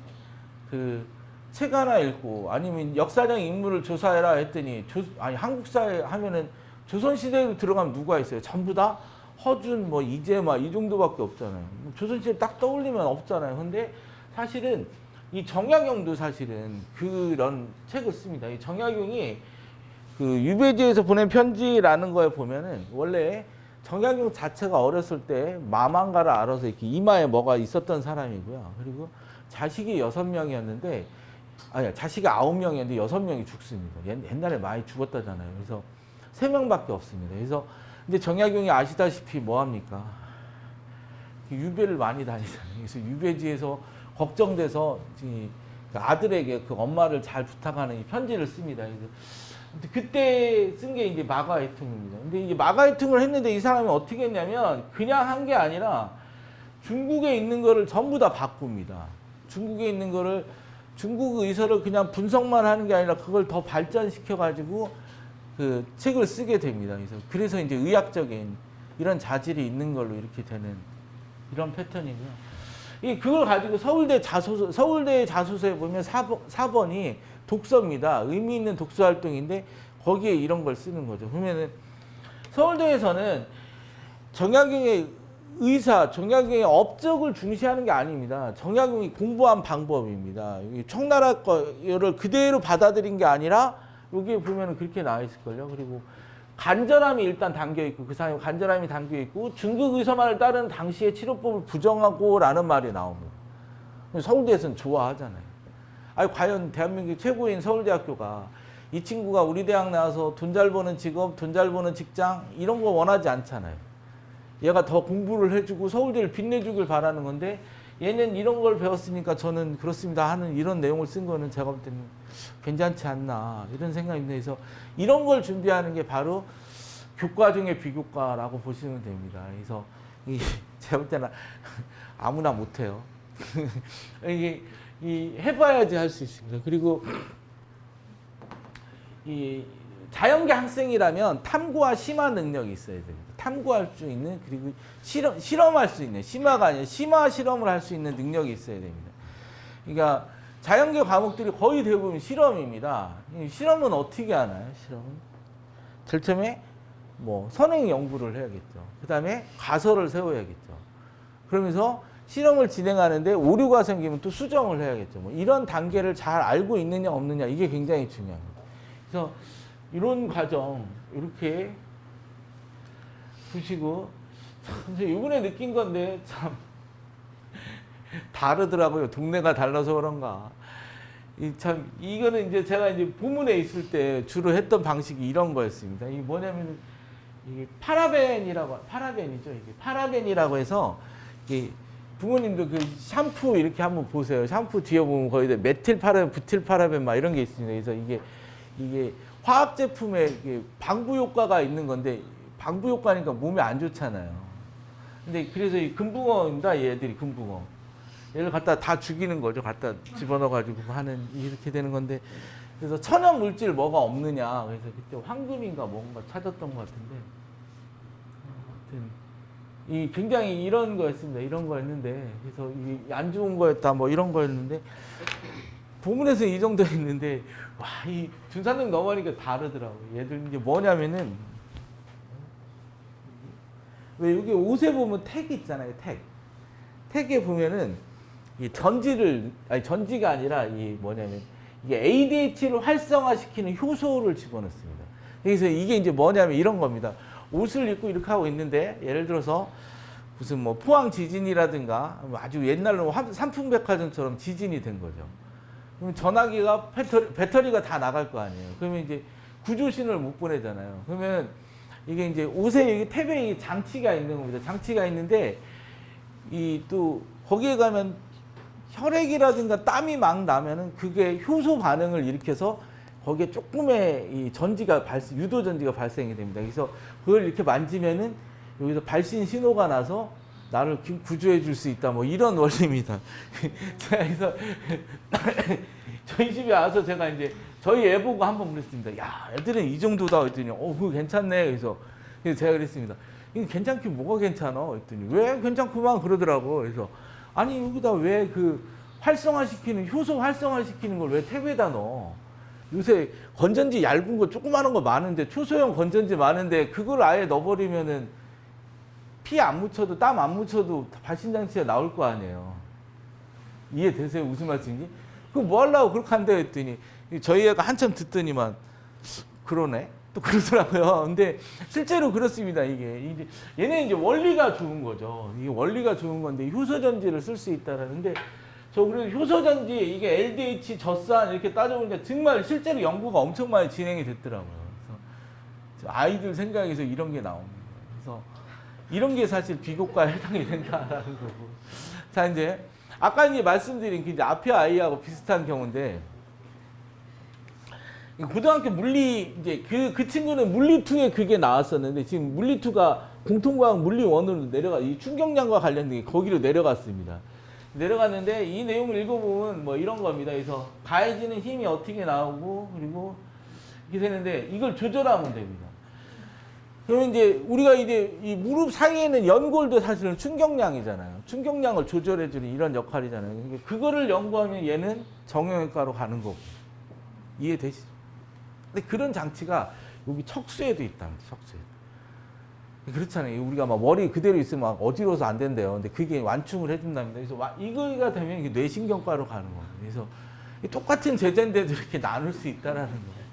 그 책 하나 읽고, 아니면 역사적 인물을 조사해라 했더니 한국사에 하면은 조선시대로 들어가면 누가 있어요? 전부 다 허준, 뭐 이재마 이 정도밖에 없잖아요. 조선시대 딱 떠올리면 없잖아요. 근데 사실은 이 정약용도 사실은 그런 책을 씁니다. 이 정약용이 그 유배지에서 보낸 편지라는 거에 보면은 원래 정약용 자체가 어렸을 때 마망가를 알아서 이렇게 이마에 뭐가 있었던 사람이고요. 그리고 자식이 6명이었는데, 아니 자식이 9명이었는데 6명이 죽습니다. 옛날에 많이 죽었다잖아요. 그래서 3명밖에 없습니다. 그래서 근데 정약용이 아시다시피 뭐 합니까? 유배를 많이 다니잖아요. 그래서 유배지에서 걱정돼서 아들에게 그 엄마를 잘 부탁하는 이 편지를 씁니다. 그래서 그때 쓴 게 이제 마가해퉁입니다. 근데 이제 마가해퉁을 했는데 이 사람이 어떻게 했냐면 그냥 한 게 아니라 중국에 있는 거를 전부 다 바꿉니다. 중국에 있는 거를 중국 의서를 그냥 분석만 하는 게 아니라 그걸 더 발전시켜 가지고 그 책을 쓰게 됩니다. 그래서 이제 의학적인 이런 자질이 있는 걸로 이렇게 되는 이런 패턴이고요. 그걸 가지고 서울대 자소서에 보면 4번이 독서입니다. 의미 있는 독서 활동인데 거기에 이런 걸 쓰는 거죠. 그러면은 서울대에서는 정약용의 의사, 정약용의 업적을 중시하는 게 아닙니다. 정약용이 공부한 방법입니다. 청나라 거를 그대로 받아들인 게 아니라 여기에 보면은 그렇게 나와 있을걸요. 그리고 간절함이 일단 담겨 있고 그 사람이 간절함이 담겨 있고 중국 의서만을 따르는 당시의 치료법을 부정하고라는 말이 나옵니다. 서울대에서는 좋아하잖아요. 아니 과연 대한민국 최고인 서울대학교가 이 친구가 우리 대학 나와서 돈 잘 버는 직업, 돈 잘 버는 직장 이런 거 원하지 않잖아요. 얘가 더 공부를 해주고 서울대를 빛내주길 바라는 건데 얘는 이런 걸 배웠으니까 저는 그렇습니다 하는 이런 내용을 쓴 거는 제가 볼 때는 괜찮지 않나 이런 생각이 들어서 이런 걸 준비하는 게 바로 교과 중에 비교과라고 보시면 됩니다. 그래서 제가 볼 때는 아무나 못해요. 이게 해봐야지 할 수 있습니다. 그리고 이 자연계 학생이라면 탐구와 심화 능력이 있어야 됩니다. 탐구할 수 있는 그리고 실험할 수 있는 심화가 아니라 심화 실험을 할 수 있는 능력이 있어야 됩니다. 그러니까 자연계 과목들이 거의 대부분 실험입니다. 실험은 어떻게 하나요? 실험은 제일 처음에 뭐 선행 연구를 해야겠죠. 그 다음에 가설을 세워야겠죠. 그러면서 실험을 진행하는데 오류가 생기면 또 수정을 해야겠죠. 뭐 이런 단계를 잘 알고 있느냐 없느냐 이게 굉장히 중요합니다. 그래서 이런 과정 이렇게 보시고 참 이번에 느낀 건데 참 다르더라고요. 동네가 달라서 그런가. 이거는 이제 제가 이제 부문에 있을 때 주로 했던 방식이 이런 거였습니다. 이게 뭐냐면 이게 파라벤이죠. 이게 파라벤이라고 해서 이게 부모님도 그 샴푸 이렇게 한번 보세요. 샴푸 뒤에 보면 거의 메틸 파라벤, 부틸 파라벤 막 이런 게 있습니다. 그래서 이게 화학 제품에 이게 방부 효과가 있는 건데 방부 효과니까 몸에 안 좋잖아요. 근데 그래서 이 금붕어입니다. 얘들이 금붕어. 얘를 갖다 다 죽이는 거죠. 갖다 집어넣어 가지고 하는 이렇게 되는 건데 그래서 천연 물질 뭐가 없느냐. 그래서 그때 황금인가 뭔가 찾았던 것 같은데 아무튼 굉장히 이런 거였습니다. 이런 거였는데 그래서 안 좋은 거였다 뭐 이런 거였는데 보문에서 이 정도 했는데 와, 이 준산등 넘어가니까 다르더라고요. 얘들 이제 뭐냐면은 왜 여기 옷에 보면 택이 있잖아요. 택에 보면은 이 전지가 아니라 뭐냐면 이게 ADH를 활성화시키는 효소를 집어넣습니다. 그래서 이게 이제 뭐냐면 이런 겁니다. 옷을 입고 이렇게 하고 있는데 예를 들어서 무슨 뭐 포항 지진이라든가 아주 옛날로 삼풍백화점처럼 지진이 된 거죠. 그러면 전화기가 배터리가 다 나갈 거 아니에요. 그러면 이제 구조신호를 못 보내잖아요. 그러면 이게 이제 옷에 여기 탭에 장치가 있는 겁니다. 장치가 있는데 또 거기에 가면 혈액이라든가 땀이 막 나면은 그게 효소 반응을 일으켜서 거기에 조금의 유도 전지가 발생이 됩니다. 그래서 그걸 이렇게 만지면은 여기서 발신 신호가 나서 나를 구조해 줄 수 있다. 뭐 이런 원리입니다. 그래서 저희 집에 와서 제가 이제 저희 애 보고 한번 그랬습니다. 야, 애들은 이 정도다 했더니 그거 괜찮네. 그래서 제가 그랬습니다. 이거 괜찮긴 뭐가 괜찮아? 했더니 왜 괜찮구만 그러더라고. 그래서 아니 여기다 왜 그 활성화시키는 효소 활성화시키는 걸 왜 탭에다 넣어? 요새 건전지 얇은 거 조그마한 거 많은데 초소형 건전지 많은데 그걸 아예 넣어버리면은 피 안 묻혀도 땀 안 묻혀도 발신장치가 나올 거 아니에요. 이해되세요? 무슨 말씀인지? 그거 뭐 하려고 그렇게 한다 했더니 저희 애가 한참 듣더니만 그러네? 또 그러더라고요. 근데 실제로 그렇습니다. 이게 얘는 이제 원리가 좋은 거죠. 이게 원리가 좋은 건데 효소전지를 쓸 수 있다라는데 저 그래서 효소전지 이게 LDH 젖산 이렇게 따져보니까 정말 실제로 연구가 엄청 많이 진행이 됐더라고요. 그래서 아이들 생각에서 이런 게 나옵니다. 그래서 이런 게 사실 비교과에 해당이 된다라는 거고. 자, 이제 아까 이제 말씀드린 그 이제 앞에 아이하고 비슷한 경우인데, 고등학교 물리 이제 그 친구는 물리 2에 그게 나왔었는데 지금 물리 2가 공통과학 물리 1으로 내려가, 이 충격량과 관련된 게 거기로 내려갔습니다. 내려갔는데 이 내용을 읽어보면 뭐 이런 겁니다. 그래서 가해지는 힘이 어떻게 나오고 그리고 이렇게 되는데 이걸 조절하면 됩니다. 그러면 이제 우리가 이제 이 무릎 사이에 있는 연골도 사실은 충격량이잖아요. 충격량을 조절해주는 이런 역할이잖아요. 그러니까 그거를 연구하면 얘는 정형외과로 가는 거고. 이해되시죠? 근데 그런 장치가 여기 척수에도 있답니다. 척수에. 그렇잖아요. 우리가 막 머리 그대로 있으면 막 어지러워서 안 된대요. 근데 그게 완충을 해준답니다. 그래서 이거가 되면 이게 뇌신경과로 가는 거예요. 그래서 똑같은 제재인데도 이렇게 나눌 수 있다라는 거예요.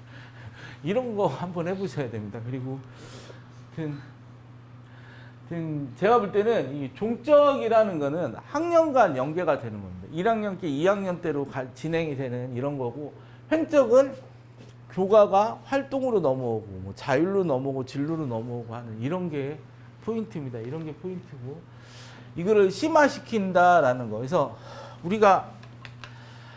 이런 거 한번 해보셔야 됩니다. 그리고 제가 볼 때는 이 종적이라는 거는 학년간 연계가 되는 겁니다. 1학년 때 2학년 때로 진행이 되는 이런 거고, 횡적은 교과가 활동으로 넘어오고 뭐 자율로 넘어오고 진로로 넘어오고 하는 이런 게 포인트입니다. 이런 게 포인트고, 이거를 심화시킨다라는 거. 그래서 우리가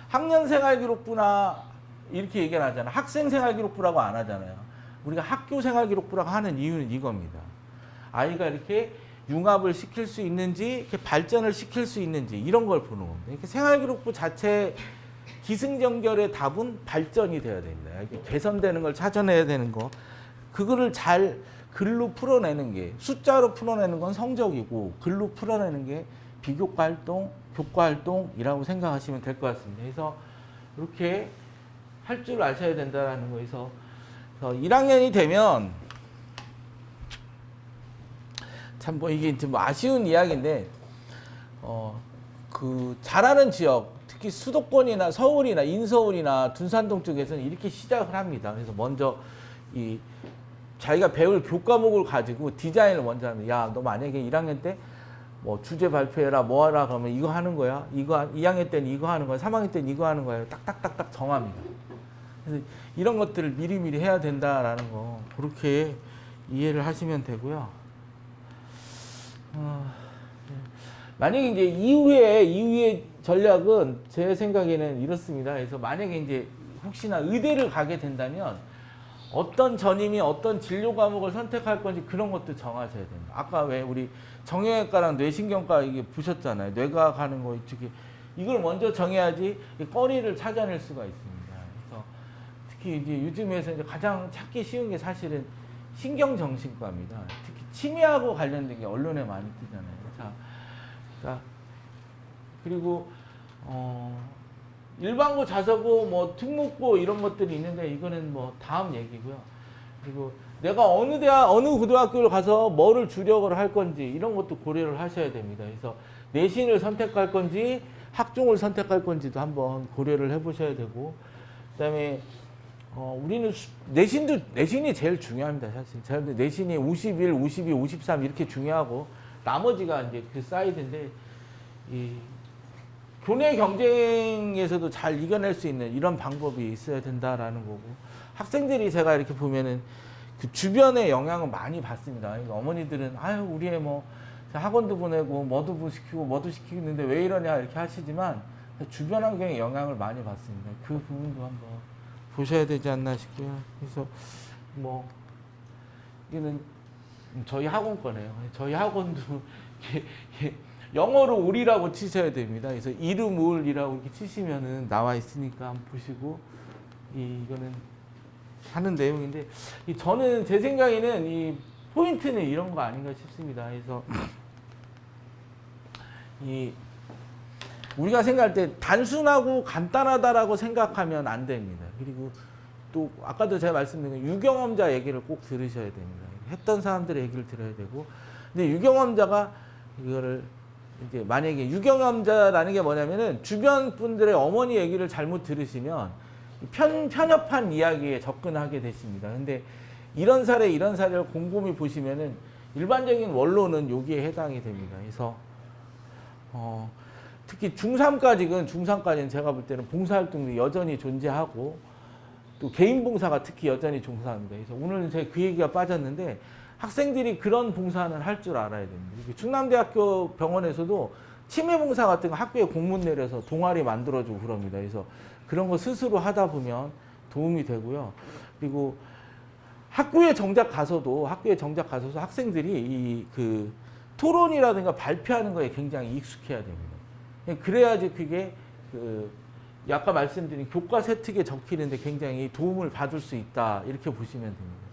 학년생활기록부나 이렇게 얘기를 하잖아요. 학생생활기록부라고 안 하잖아요. 우리가 학교생활기록부라고 하는 이유는 이겁니다. 아이가 이렇게 융합을 시킬 수 있는지, 이렇게 발전을 시킬 수 있는지 이런 걸 보는 겁니다. 이렇게 생활기록부 자체 기승전결의 답은 발전이 돼야 됩니다. 이렇게 개선되는 걸 찾아내야 되는 거. 그거를 잘 글로 풀어내는 게, 숫자로 풀어내는 건 성적이고 글로 풀어내는 게 비교과 활동, 교과 활동이라고 생각하시면 될 것 같습니다. 그래서 이렇게 할 줄 아셔야 된다는 거에서 1학년이 되면 참 뭐 이게 좀 아쉬운 이야기인데, 그 잘하는 지역, 특히 수도권이나 서울이나 인서울이나 둔산동 쪽에서는 이렇게 시작을 합니다. 그래서 먼저 이 자기가 배울 교과목을 가지고 디자인을 먼저 합니다. 야, 너 만약에 1학년 때 뭐 주제 발표해라, 뭐 하라 그러면 이거 하는 거야. 이거 2학년 때는 이거 하는 거야. 3학년 때는 이거 하는 거야. 딱딱딱딱 정합니다. 그래서 이런 것들을 미리미리 해야 된다라는 거, 그렇게 이해를 하시면 되고요. 만약에 이제 이후의 전략은 제 생각에는 이렇습니다. 그래서 만약에 이제 혹시나 의대를 가게 된다면 어떤 전임이 어떤 진료 과목을 선택할 건지 그런 것도 정하셔야 됩니다. 아까 왜 우리 정형외과랑 뇌신경과 이게 보셨잖아요. 뇌가 가는 거 이쪽에, 이걸 먼저 정해야지 거리를 찾아낼 수가 있습니다. 그래서 특히 이제 요즘에서 이제 가장 찾기 쉬운 게 사실은 신경정신과입니다. 특히 치매하고 관련된 게 언론에 많이 뜨잖아요. 자, 그리고 일반고, 자사고, 뭐 특목고 이런 것들이 있는데 이거는 뭐 다음 얘기고요. 그리고 내가 어느 대학, 어느 고등학교를 가서 뭐를 주력을 할 건지 이런 것도 고려를 하셔야 됩니다. 그래서 내신을 선택할 건지 학종을 선택할 건지도 한번 고려를 해보셔야 되고, 그다음에 우리는 내신이 제일 중요합니다. 사실 내신이 51, 52, 53 이렇게 중요하고 나머지가 이제 그 사이드인데, 이 교내 경쟁에서도 잘 이겨낼 수 있는 이런 방법이 있어야 된다라는 거고, 학생들이 제가 이렇게 보면은 그 주변의 영향을 많이 받습니다. 그러니까 어머니들은 아유 우리 애 뭐 학원도 보내고 뭐도 시키고 뭐도 시키는데 왜 이러냐 이렇게 하시지만 주변 환경에 영향을 많이 받습니다. 그 부분도 한번 보셔야 되지 않나 싶고요. 그래서 뭐 이거는 저희 학원 거네요. 저희 학원도 영어로 울이라고 치셔야 됩니다. 그래서 이름 울이라고 이렇게 치시면은 나와 있으니까 한번 보시고, 이거는 하는 내용인데, 저는 제 생각에는 이 포인트는 이런 거 아닌가 싶습니다. 그래서 우리가 생각할 때 단순하고 간단하다라고 생각하면 안 됩니다. 그리고 또 아까도 제가 말씀드린 유경험자 얘기를 꼭 들으셔야 됩니다. 했던 사람들의 얘기를 들어야 되고, 근데 유경험자가 이거를 이제 만약에 유경험자라는 게 뭐냐면은 주변 분들의 어머니 얘기를 잘못 들으시면 편협한 이야기에 접근하게 되십니다. 근데 이런 사례를 곰곰이 보시면은 일반적인 원로는 여기에 해당이 됩니다. 그래서 특히 중3까지는 제가 볼 때는 봉사활동이 여전히 존재하고 또 개인 봉사가 특히 여전히 존재합니다. 그래서 오늘은 제가 그 얘기가 빠졌는데 학생들이 그런 봉사는 할 줄 알아야 됩니다. 충남대학교 병원에서도 치매 봉사 같은 거 학교에 공문 내려서 동아리 만들어주고 그럽니다. 그래서 그런 거 스스로 하다 보면 도움이 되고요. 그리고 학교에 정작 가서도 학생들이 그 토론이라든가 발표하는 거에 굉장히 익숙해야 됩니다. 그래야지 그게 아까 말씀드린 교과 세특에 적히는데 굉장히 도움을 받을 수 있다 이렇게 보시면 됩니다.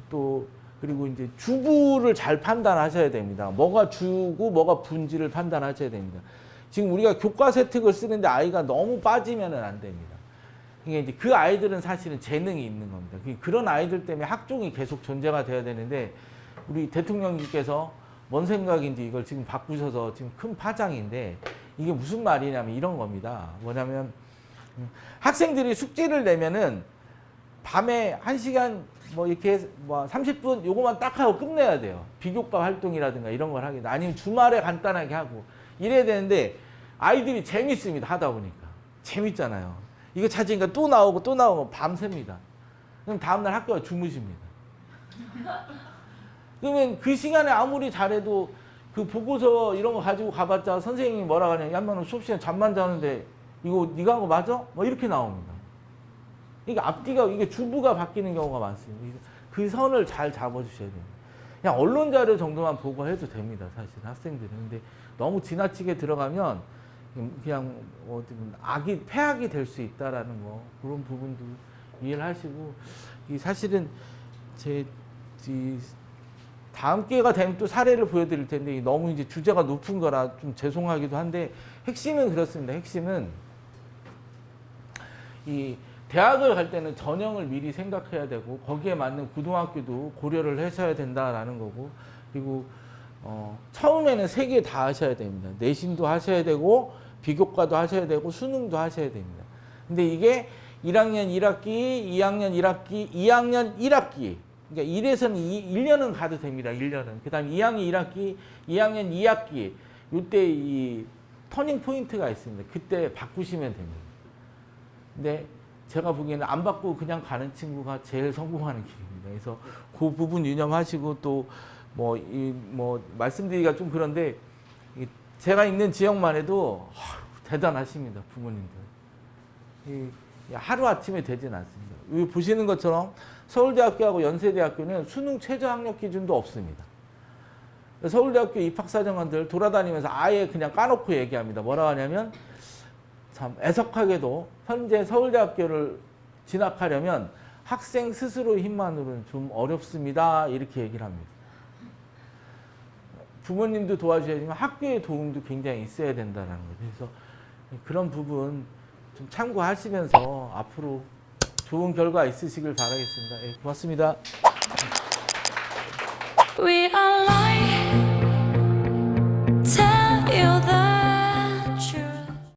또 그리고 이제 주부를 잘 판단하셔야 됩니다. 뭐가 주고 뭐가 분지를 판단하셔야 됩니다. 지금 우리가 교과 세특을 쓰는데 아이가 너무 빠지면은 안 됩니다. 이게 이제 그 아이들은 사실은 재능이 있는 겁니다. 그런 아이들 때문에 학종이 계속 존재가 돼야 되는데 우리 대통령님께서 뭔 생각인지 이걸 지금 바꾸셔서 지금 큰 파장인데 이게 무슨 말이냐면 이런 겁니다. 뭐냐면 학생들이 숙제를 내면은 밤에 1시간 뭐 이렇게 뭐 30분 요거만 딱 하고 끝내야 돼요. 비교과 활동이라든가 이런 걸 하게. 아니면 주말에 간단하게 하고 이래야 되는데 아이들이 재밌습니다. 하다 보니까. 재밌잖아요. 이거 찾으니까 또 나오고 밤새입니다. 그럼 다음날 학교가 주무십니다. 그러면 그 시간에 아무리 잘해도 그 보고서 이런 거 가지고 가봤자 선생님이 뭐라 하냐. 야, 너 수업 시간 잠만 자는데 이거 네가 한 거 맞아? 뭐 이렇게 나옵니다. 이게 앞뒤가 이게 주부가 바뀌는 경우가 많습니다. 그 선을 잘 잡아주셔야 됩니다. 그냥 언론 자료 정도만 보고 해도 됩니다. 사실 학생들은. 근데 너무 지나치게 들어가면 그냥 폐악이 될 수 있다라는 거 그런 부분도 이해를 하시고 이 사실은 다음 기회가 되면 또 사례를 보여드릴 텐데 너무 이제 주제가 높은 거라 좀 죄송하기도 한데 핵심은 그렇습니다. 핵심은 이 대학을 갈 때는 전형을 미리 생각해야 되고 거기에 맞는 고등학교도 고려를 하셔야 된다라는 거고 그리고 처음에는 3개 다 하셔야 됩니다. 내신도 하셔야 되고 비교과도 하셔야 되고 수능도 하셔야 됩니다. 근데 이게 1학년 1학기, 2학년 1학기, 2학년 1학기 그러니까 1에서는 1년은 가도 됩니다. 1년은. 그 다음에 2학년 1학기, 2학년 2학기 이때 이 터닝 포인트가 있습니다. 그때 바꾸시면 됩니다. 근데 제가 보기에는 안 받고 그냥 가는 친구가 제일 성공하는 길입니다. 그래서 그 부분 유념하시고 또 말씀드리기가 좀 그런데 제가 있는 지역만 해도 대단하십니다. 부모님들. 하루아침에 되진 않습니다. 여기 보시는 것처럼 서울대학교하고 연세대학교는 수능 최저 학력 기준도 없습니다. 서울대학교 입학사정관들 돌아다니면서 아예 그냥 까놓고 얘기합니다. 뭐라고 하냐면 참 애석하게도 현재 서울대학교를 진학하려면 학생 스스로 힘만으로는 좀 어렵습니다. 이렇게 얘기를 합니다. 부모님도 도와주셔야지만 학교의 도움도 굉장히 있어야 된다는 거죠. 그래서 그런 부분 좀 참고하시면서 앞으로 좋은 결과 있으시길 바라겠습니다. 예, 고맙습니다.